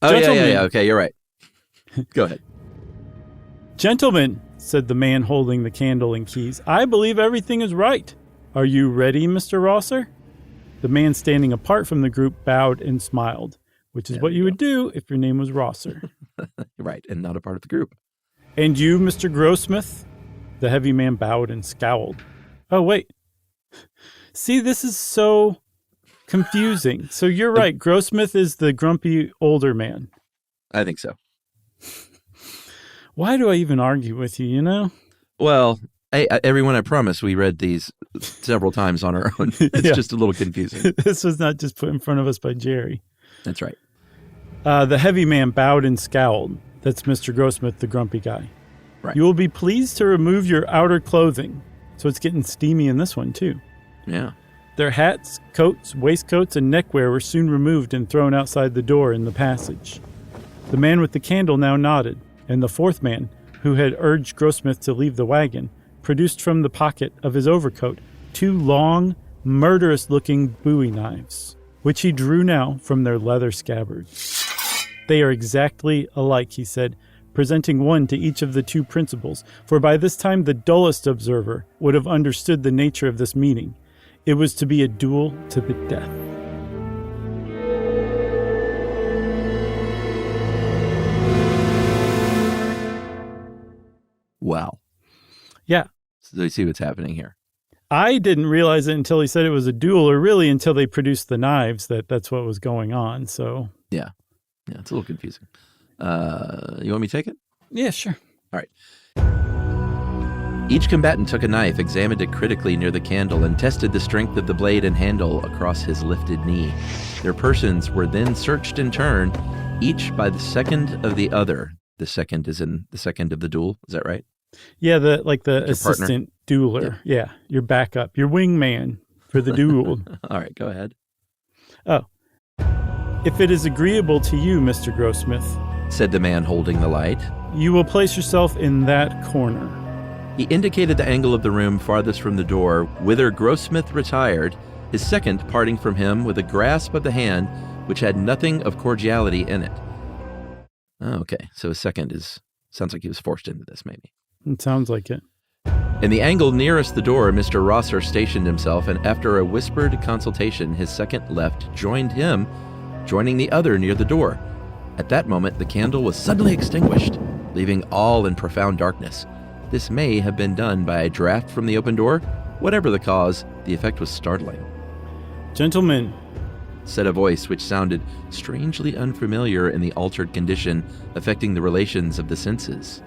Speaker 3: Oh, yeah. Okay, you're right. Go ahead.
Speaker 2: "Gentlemen," said the man holding the candle and keys, "I believe everything is right. Are you ready, Mr. Rosser?" The man standing apart from the group bowed and smiled, which is what you would do if your name was Rosser.
Speaker 3: Right, and not a part of the group.
Speaker 2: "And you, Mr. Grossmith?" The heavy man bowed and scowled. Oh, wait. See, this is so confusing. So you're right. Grossmith is the grumpy older man.
Speaker 3: I think so.
Speaker 2: Why do I even argue with you, you know?
Speaker 3: Well, everyone, I promise we read these several times on our own. It's just a little confusing.
Speaker 2: This was not just put in front of us by Jerry.
Speaker 3: That's right.
Speaker 2: The heavy man bowed and scowled. That's Mr. Grossmith, the grumpy guy.
Speaker 3: Right.
Speaker 2: You will be pleased to remove your outer clothing. So it's getting steamy in this one, too.
Speaker 3: Yeah.
Speaker 2: Their hats, coats, waistcoats, and neckwear were soon removed and thrown outside the door in the passage. The man with the candle now nodded, and the fourth man, who had urged Grossmith to leave the wagon, produced from the pocket of his overcoat 2 long, murderous-looking bowie knives, which he drew now from their leather scabbards. They are exactly alike, he said, presenting one to each of the 2 principals, for by this time the dullest observer would have understood the nature of this meeting. It was to be a duel to the death.
Speaker 3: Wow.
Speaker 2: Yeah.
Speaker 3: So you see what's happening here.
Speaker 2: I didn't realize it until he said it was a duel, or really until they produced the knives, that's what was going on. So
Speaker 3: Yeah. Yeah, it's a little confusing. You want me to take it?
Speaker 2: yeah, sure.
Speaker 3: All right. Each combatant took a knife, examined it critically near the candle, and tested the strength of the blade and handle across his lifted knee. Their persons were then searched in turn, each by the second of the other. The second is in the second of the duel. Is that right?
Speaker 2: Yeah, the
Speaker 3: Your
Speaker 2: assistant dueler. Yeah, your backup, your wingman for the duel.
Speaker 3: All right, go ahead.
Speaker 2: Oh. If it is agreeable to you, Mr. Grossmith,
Speaker 3: Said the man holding the light.
Speaker 2: you will place yourself in that corner.
Speaker 3: He indicated the angle of the room farthest from the door, whither Grossmith retired, his second parting from him with a grasp of the hand which had nothing of cordiality in it. Oh, okay, so his second sounds like he was forced into this, maybe.
Speaker 2: It sounds like it.
Speaker 3: In the angle nearest the door, Mr. Rosser stationed himself, and after a whispered consultation, his second left joined him, joining the other near the door. At that moment, the candle was suddenly extinguished, leaving all in profound darkness. This may have been done by a draft from the open door. Whatever the cause, the effect was startling.
Speaker 2: Gentlemen,
Speaker 3: Said a voice which sounded strangely unfamiliar in the altered condition affecting the relations of the senses.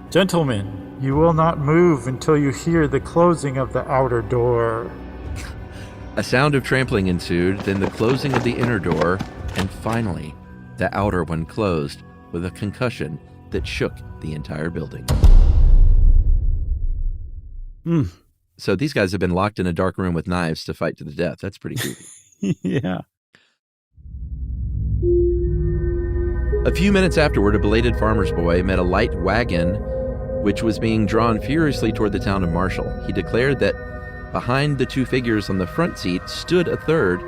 Speaker 2: gentlemen, you will not move until you hear the closing of the outer door.
Speaker 3: A sound of trampling ensued, then the closing of the inner door, and finally, the outer one closed with a concussion that shook the entire building. So these guys have been locked in a dark room with knives to fight to the death. That's pretty creepy.
Speaker 2: Yeah.
Speaker 3: A few minutes afterward, a belated farmer's boy met a light wagon which was being drawn furiously toward the town of Marshall. He declared that behind the 2 figures on the front seat stood a third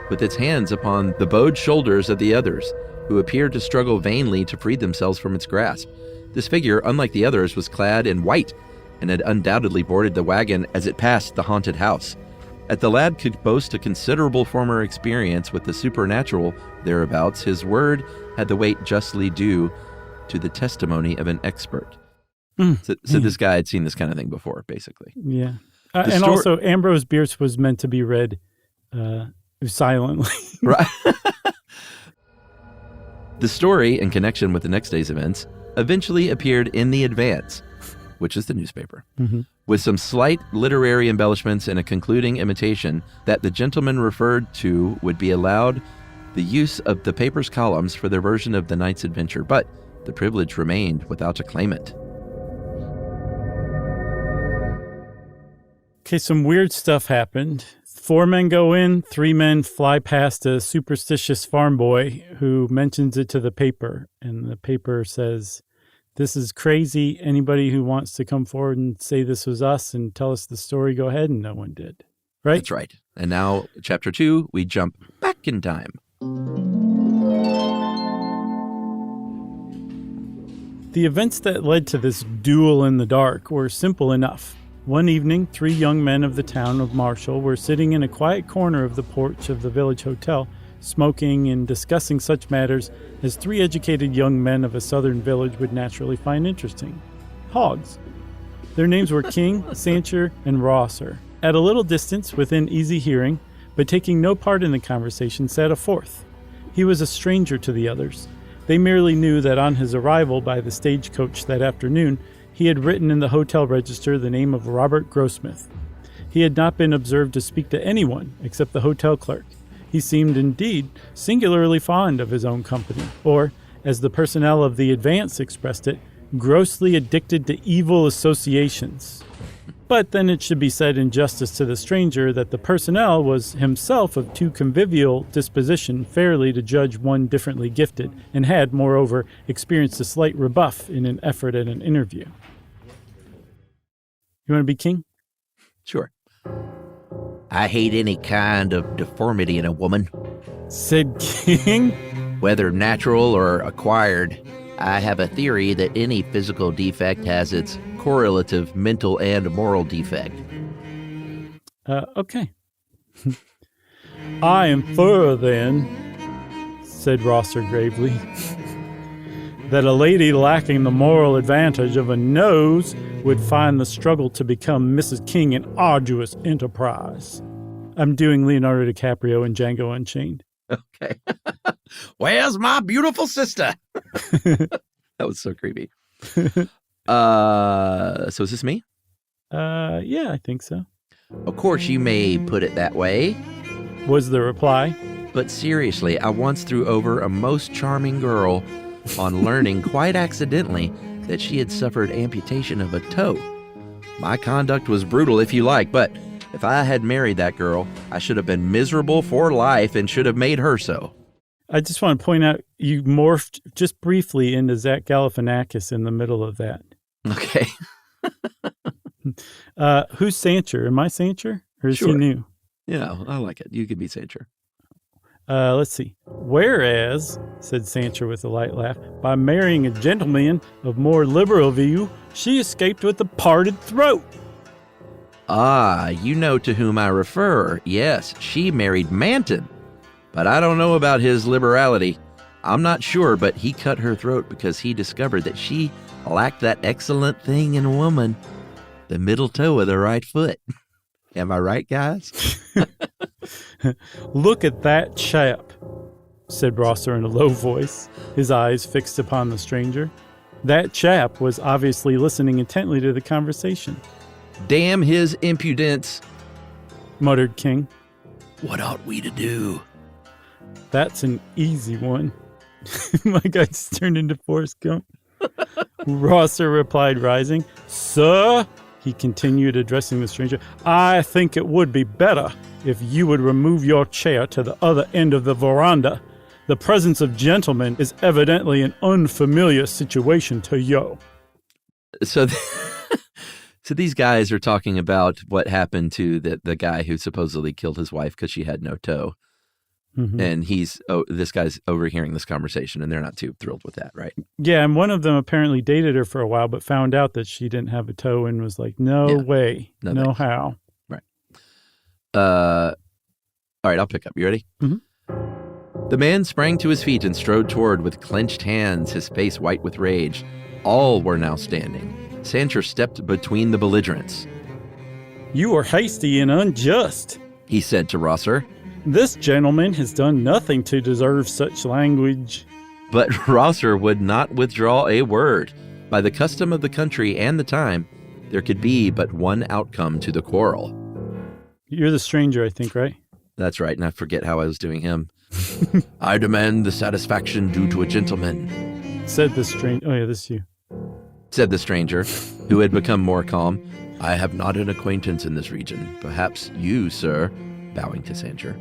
Speaker 3: with its hands upon the bowed shoulders of the others, who appeared to struggle vainly to free themselves from its grasp. This figure, unlike the others, was clad in white and had undoubtedly boarded the wagon as it passed the haunted house. As the lad could boast a considerable former experience with the supernatural thereabouts, his word had the weight justly due to the testimony of an expert. So this guy had seen this kind of thing before, basically.
Speaker 2: Yeah. And also, Ambrose Bierce was meant to be read silently.
Speaker 3: Right. The story, in connection with the next day's events, eventually appeared in the Advance, which is the newspaper, with some slight literary embellishments and a concluding intimation that the gentleman referred to would be allowed the use of the paper's columns for their version of the night's adventure, but the privilege remained without a claimant.
Speaker 2: Okay, some weird stuff happened. 4 men go in, 3 men fly past a superstitious farm boy who mentions it to the paper. And the paper says, "This is crazy. Anybody who wants to come forward and say this was us and tell us the story, go ahead." And no one did. Right?
Speaker 3: That's right. And now, chapter 2, we jump back in time.
Speaker 2: The events that led to this duel in the dark were simple enough. One evening, 3 young men of the town of Marshall were sitting in a quiet corner of the porch of the village hotel, smoking and discussing such matters as 3 educated young men of a southern village would naturally find interesting. Hogs. Their names were King, Sancher, and Rosser. At a little distance, within easy hearing, But taking no part in the conversation sat a fourth. He was a stranger to the others. They merely knew that on his arrival by the stagecoach that afternoon, he had written in the hotel register the name of Robert Grossmith. He had not been observed to speak to anyone except the hotel clerk. He seemed, indeed, singularly fond of his own company, or, as the personnel of the Advance expressed it, grossly addicted to evil associations. But then it should be said in justice to the stranger that the personnel was himself of too convivial disposition fairly to judge one differently gifted, and had, moreover, experienced a slight rebuff in an effort at an interview. You want to be king?
Speaker 3: Sure. I hate any kind of deformity in a woman,
Speaker 2: said King.
Speaker 3: whether natural or acquired. I have a theory that any physical defect has its correlative mental and moral defect.
Speaker 2: Okay. I infer, then, said Rosser gravely, that a lady lacking the moral advantage of a nose would find the struggle to become Mrs. King an arduous enterprise. I'm doing Leonardo DiCaprio in Django Unchained.
Speaker 3: Okay. Where's my beautiful sister? That was so creepy. So is this me?
Speaker 2: Yeah, I think so.
Speaker 3: Of course, you may put it that way,
Speaker 2: Was the reply.
Speaker 3: but seriously, I once threw over a most charming girl on learning quite accidentally that she had suffered amputation of a toe. My conduct was brutal, if you like, but if I had married that girl, I should have been miserable for life and should have made her so.
Speaker 2: I just want to point out you morphed just briefly into Zach Galifianakis in the middle of that.
Speaker 3: Okay.
Speaker 2: Who's Sancher? Am I Sancher? Or is
Speaker 3: Sure.
Speaker 2: he new?
Speaker 3: Yeah, I like it. You could be Sancher.
Speaker 2: Let's see. Whereas, said Sancher with a light laugh, by marrying a gentleman of more liberal view, she escaped with a parted throat.
Speaker 3: Ah, you know to whom I refer. Yes, she married Manton. But I don't know about his liberality. I'm not sure, but he cut her throat because he discovered that she lacked that excellent thing in a woman, the middle toe of the right foot. Am I right, guys?
Speaker 2: Look at that chap, said Rosser in a low voice, his eyes fixed upon the stranger. That chap was obviously listening intently to the conversation.
Speaker 3: Damn his impudence.
Speaker 2: Muttered King.
Speaker 3: What ought we to do?
Speaker 2: That's an easy one. My guy just turned into Forrest Gump. Rosser replied, rising. Sir, he continued, addressing the stranger, I think it would be better if you would remove your chair to the other end of the veranda. The presence of gentlemen is evidently an unfamiliar situation to you.
Speaker 3: So these guys are talking about what happened to the guy who supposedly killed his wife because she had no toe.
Speaker 2: Mm-hmm.
Speaker 3: And this guy's overhearing this conversation, and they're not too thrilled with that, right?
Speaker 2: Yeah, and one of them apparently dated her for a while, but found out that she didn't have a toe and was like, no way, no
Speaker 3: thanks.
Speaker 2: how.
Speaker 3: Right. All right, I'll pick up. You ready?
Speaker 2: Mm-hmm.
Speaker 3: The man sprang to his feet and strode toward with clenched hands, his face white with rage. All were now standing. Sancher stepped between the belligerents.
Speaker 2: You are hasty and unjust,
Speaker 3: He said to Rosser.
Speaker 2: This gentleman has done nothing to deserve such language.
Speaker 3: But Rosser would not withdraw a word. By the custom of the country and the time, there could be but one outcome to the quarrel.
Speaker 2: You're the stranger, I think, right?
Speaker 3: That's right, and I forget how I was doing him. I demand the satisfaction due to a gentleman,
Speaker 2: Said the stranger. Oh, yeah, this is you.
Speaker 3: said the stranger, who had become more calm. I have not an acquaintance in this region. Perhaps you, sir, bowing to Sancher,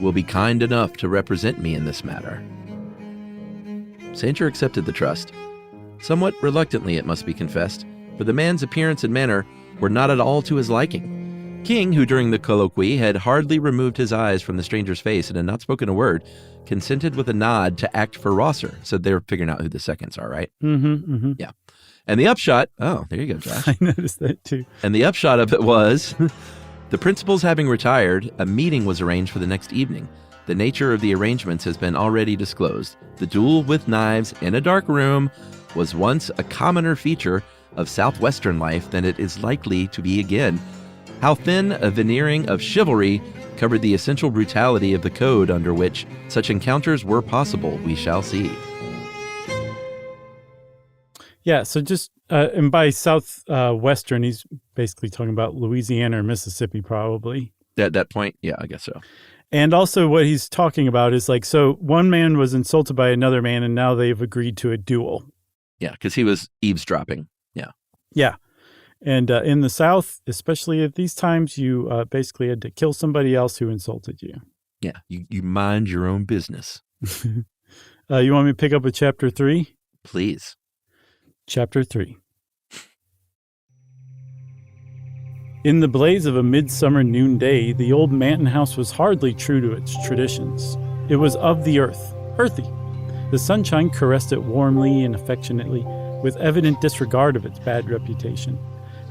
Speaker 3: will be kind enough to represent me in this matter. Sancher accepted the trust. Somewhat reluctantly, it must be confessed, for the man's appearance and manner were not at all to his liking. King, who during the colloquy had hardly removed his eyes from the stranger's face and had not spoken a word, consented with a nod to act for Rosser. So they're figuring out who the seconds are, right?
Speaker 2: Mm-hmm, mm-hmm.
Speaker 3: Yeah. And the upshot, oh, there you go, Josh.
Speaker 2: I noticed that too.
Speaker 3: And the upshot of it was, the principals having retired, a meeting was arranged for the next evening. The nature of the arrangements has been already disclosed. The duel with knives in a dark room was once a commoner feature of Southwestern life than it is likely to be again. How thin a veneering of chivalry covered the essential brutality of the code under which such encounters were possible. We shall see.
Speaker 2: Yeah, so just, and by southwestern, he's basically talking about Louisiana or Mississippi, probably.
Speaker 3: At that point, yeah, I guess so.
Speaker 2: And also what he's talking about is like, so one man was insulted by another man, and now they've agreed to a duel.
Speaker 3: Yeah, because he was eavesdropping. Yeah.
Speaker 2: Yeah. And in the South, especially at these times, you basically had to kill somebody else who insulted you.
Speaker 3: Yeah, you mind your own business.
Speaker 2: You want me to pick up with chapter 3?
Speaker 3: Please.
Speaker 2: Chapter 3. In the blaze of a midsummer noonday, the old Manton house was hardly true to its traditions. It was of the earth, earthy. The sunshine caressed it warmly and affectionately, with evident disregard of its bad reputation.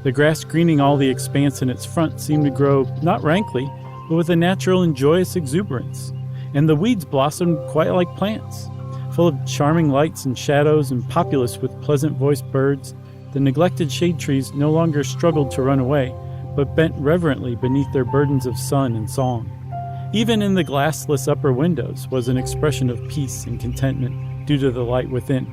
Speaker 2: The grass greening all the expanse in its front seemed to grow not rankly, but with a natural and joyous exuberance. And the weeds blossomed quite like plants. Full of charming lights and shadows and populous with pleasant-voiced birds, the neglected shade trees no longer struggled to run away, but bent reverently beneath their burdens of sun and song. Even in the glassless upper windows was an expression of peace and contentment due to the light within.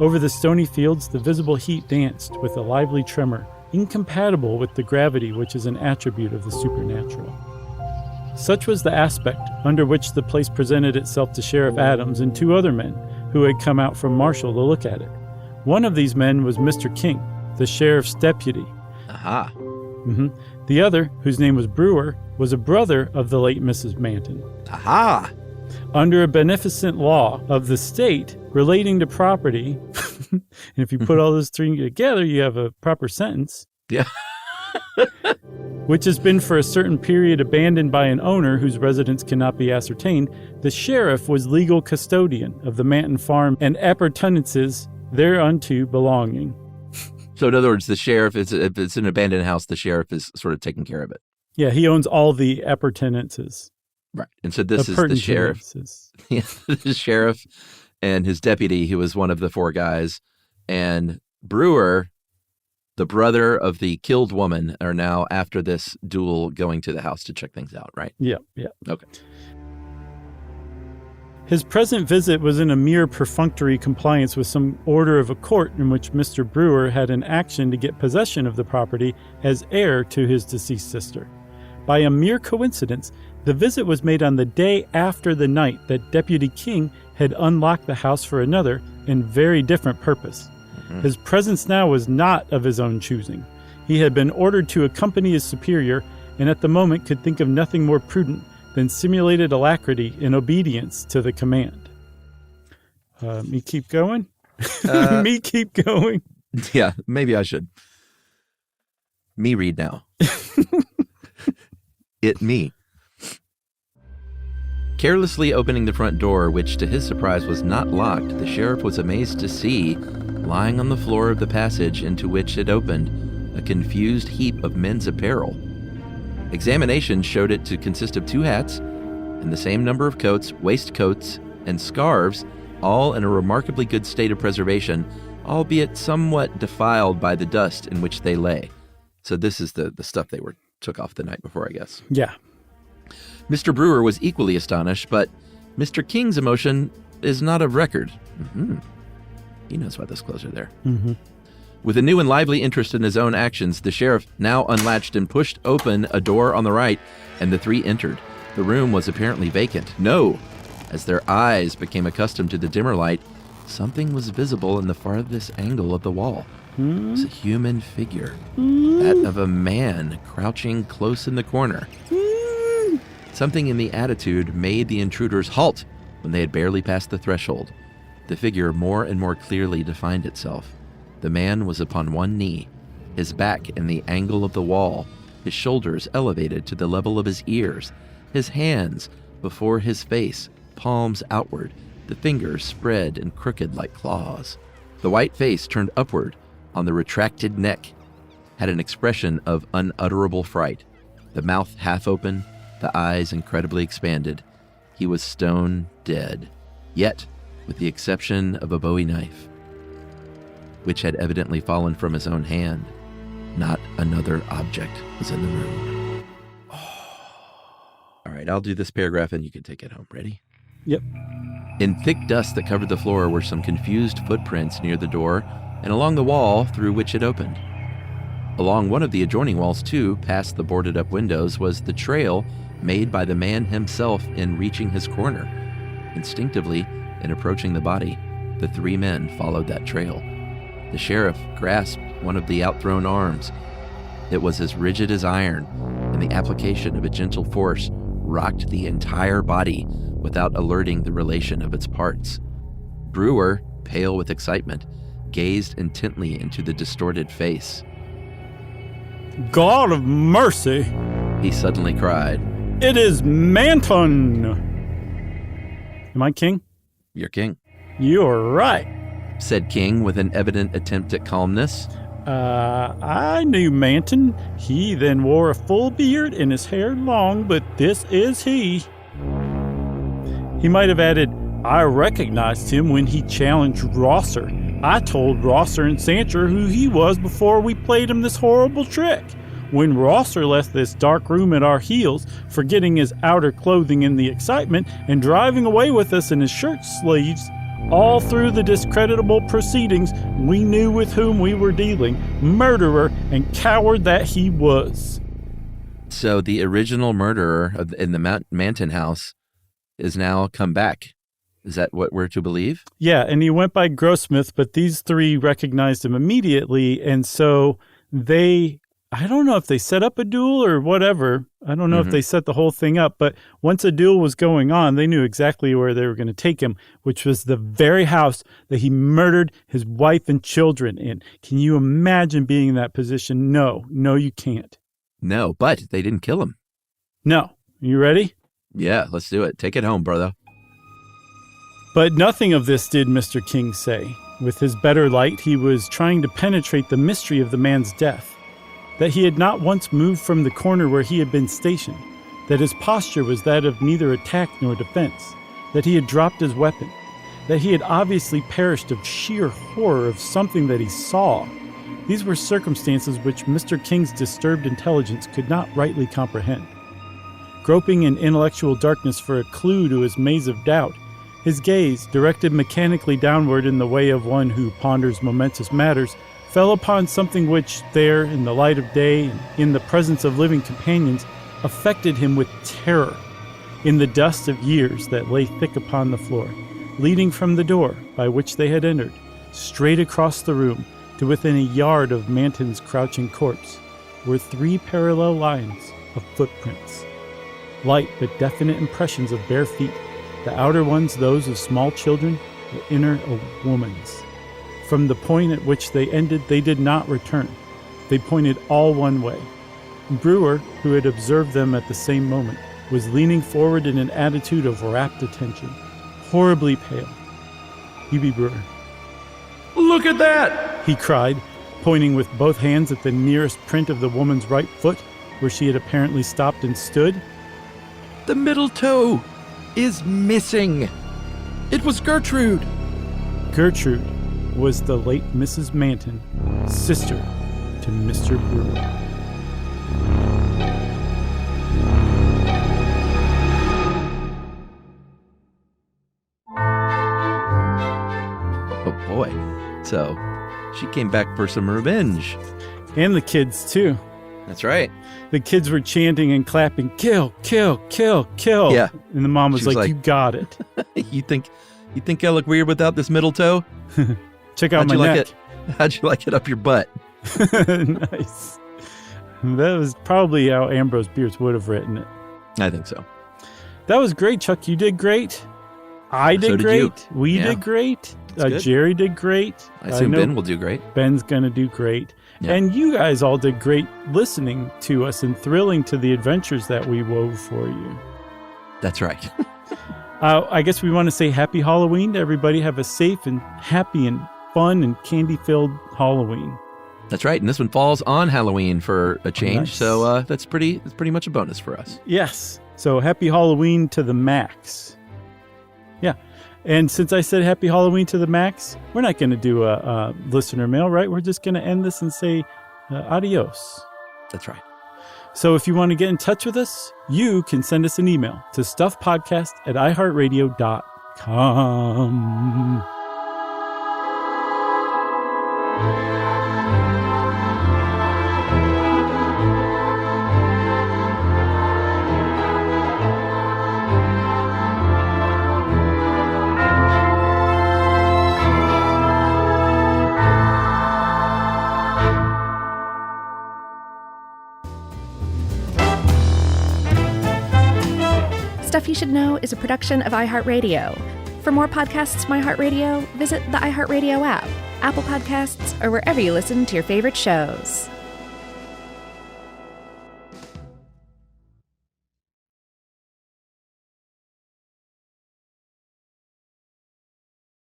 Speaker 2: Over the stony fields, the visible heat danced with a lively tremor, incompatible with the gravity which is an attribute of the supernatural. Such was the aspect under which the place presented itself to Sheriff Adams and 2 other men who had come out from Marshall to look at it. One of these men was Mr. King, the sheriff's deputy.
Speaker 3: Aha.
Speaker 2: The other, whose name was Brewer, was a brother of the late Mrs. Manton.
Speaker 3: Aha!
Speaker 2: Under a beneficent law of the state relating to property, and if you put all those 3 together, you have a proper sentence.
Speaker 3: Yeah.
Speaker 2: Which has been for a certain period abandoned by an owner whose residence cannot be ascertained, the sheriff was legal custodian of the Manton farm and appurtenances thereunto belonging.
Speaker 3: So in other words, the sheriff, if it's an abandoned house, the sheriff is sort of taking care of it.
Speaker 2: Yeah, he owns all the appurtenances.
Speaker 3: Right. And so this is the sheriff. Yeah, the sheriff and his deputy, who was one of the 4 guys, and Brewer, the brother of the killed woman, are now, after this duel, going to the house to check things out, right?
Speaker 2: Yeah.
Speaker 3: Okay.
Speaker 2: His present visit was in a mere perfunctory compliance with some order of a court in which Mr. Brewer had an action to get possession of the property as heir to his deceased sister. By a mere coincidence, the visit was made on the day after the night that Deputy King had unlocked the house for another and very different purpose. His presence now was not of his own choosing. He had been ordered to accompany his superior, and at the moment could think of nothing more prudent than simulated alacrity in obedience to the command. Me keep going? Me keep going?
Speaker 3: Yeah, maybe I should. Me read now. It me. Carelessly opening the front door, which to his surprise was not locked, the sheriff was amazed to see, lying on the floor of the passage into which it opened, a confused heap of men's apparel. Examination showed it to consist of 2 hats and the same number of coats, waistcoats, and scarves, all in a remarkably good state of preservation, albeit somewhat defiled by the dust in which they lay. So this is the stuff they took off the night before, I guess.
Speaker 2: Yeah.
Speaker 3: Mr. Brewer was equally astonished, but Mr. King's emotion is not of record. He knows why those clothes are there. With a new and lively interest in his own actions, the sheriff now unlatched and pushed open a door on the right, and the 3 entered. The room was apparently vacant. No! As their eyes became accustomed to the dimmer light, something was visible in the farthest angle of the wall. It was a human figure, that of a man crouching close in the corner. Something in the attitude made the intruders halt when they had barely passed the threshold. The figure more and more clearly defined itself. The man was upon one knee, his back in the angle of the wall, his shoulders elevated to the level of his ears, his hands before his face, palms outward, the fingers spread and crooked like claws. The white face turned upward on the retracted neck had an expression of unutterable fright. The mouth half open, the eyes incredibly expanded. He was stone dead, yet, with the exception of a Bowie knife, which had evidently fallen from his own hand, not another object was in the room. right, I'll do this paragraph and you can take it home. Ready?
Speaker 2: Yep.
Speaker 3: In thick dust that covered the floor were some confused footprints near the door and along the wall through which it opened. Along one of the adjoining walls, too, past the boarded-up windows, was the trail made by the man himself in reaching his corner. Instinctively, in approaching the body, the three men followed that trail. The sheriff grasped one of the outthrown arms. It was as rigid as iron, and the application of a gentle force rocked the entire body without alerting the relation of its parts. Brewer, pale with excitement, gazed intently into the distorted face.
Speaker 2: God of mercy,
Speaker 3: he suddenly cried.
Speaker 2: It is Manton! Am I king?
Speaker 3: You're king.
Speaker 2: You're right,
Speaker 3: said King with an evident attempt at calmness.
Speaker 2: I knew Manton. He then wore a full beard and his hair long, but this is he. He might have added, I recognized him when he challenged Rosser. I told Rosser and Sancher who he was before we played him this horrible trick. When Rosser left this dark room at our heels, forgetting his outer clothing in the excitement and driving away with us in his shirt sleeves, all through the discreditable proceedings, we knew with whom we were dealing, murderer and coward that he was.
Speaker 3: So the original murderer in the Manton house is now come back. Is that what we're to believe?
Speaker 2: Yeah, and he went by Grossmith, but these three recognized him immediately, and so I don't know if they set up a duel or whatever. I don't know if they set the whole thing up, but once a duel was going on, they knew exactly where they were going to take him, which was the very house that he murdered his wife and children in. Can you imagine being in that position? No, you can't.
Speaker 3: No, but they didn't kill him.
Speaker 2: No. You ready?
Speaker 3: Yeah, let's do it. Take it home, brother.
Speaker 2: But nothing of this did Mr. King say. With his better light, he was trying to penetrate the mystery of the man's death. That he had not once moved from the corner where he had been stationed. That his posture was that of neither attack nor defense. That he had dropped his weapon. That he had obviously perished of sheer horror of something that he saw. These were circumstances which Mr. King's disturbed intelligence could not rightly comprehend. Groping in intellectual darkness for a clue to his maze of doubt, his gaze, directed mechanically downward in the way of one who ponders momentous matters, fell upon something which, there, in the light of day and in the presence of living companions, affected him with terror. In the dust of years that lay thick upon the floor, leading from the door by which they had entered, straight across the room to within a yard of Manton's crouching corpse, were three parallel lines of footprints. Light but definite impressions of bare feet, the outer ones those of small children, the inner a woman's. From the point at which they ended, they did not return. They pointed all one way. Brewer, who had observed them at the same moment, was leaning forward in an attitude of rapt attention, horribly pale. U.B. Brewer.
Speaker 3: Look at that!
Speaker 2: He cried, pointing with both hands at the nearest print of the woman's right foot, where she had apparently stopped and stood.
Speaker 3: The middle toe is missing. It was Gertrude.
Speaker 2: Gertrude was the late Mrs. Manton, sister to Mr. Brewer.
Speaker 3: Oh boy. So she came back for some revenge.
Speaker 2: And the kids too.
Speaker 3: That's right.
Speaker 2: The kids were chanting and clapping, kill, kill, kill, kill.
Speaker 3: Yeah.
Speaker 2: And the mom was like, you got it.
Speaker 3: You think I look weird without this middle toe?
Speaker 2: Check out my neck.
Speaker 3: How'd you like it up your butt?
Speaker 2: Nice. That was probably how Ambrose Bierce would have written it.
Speaker 3: I think so.
Speaker 2: That was great, Chuck. You did great. I did great. We did great. Jerry did great.
Speaker 3: I assume Ben will do great.
Speaker 2: Ben's going to do great. Yeah. And you guys all did great listening to us and thrilling to the adventures that we wove for you.
Speaker 3: That's right.
Speaker 2: I guess we want to say happy Halloween to everybody. Have a safe and happy and fun and candy-filled Halloween.
Speaker 3: That's right. And this one falls on Halloween for a change.
Speaker 2: Nice.
Speaker 3: So that's pretty much a bonus for us.
Speaker 2: Yes. So happy Halloween to the max. Yeah. And since I said happy Halloween to the max, we're not going to do a listener mail, right? We're just going to end this and say adios.
Speaker 3: That's right.
Speaker 2: So if you want to get in touch with us, you can send us an email to stuffpodcast@iheartradio.com.
Speaker 1: Stuff You Should Know is a production of iHeartRadio. For more podcasts from iHeartRadio, visit the iHeartRadio app, Apple Podcasts, or wherever you listen to your favorite shows.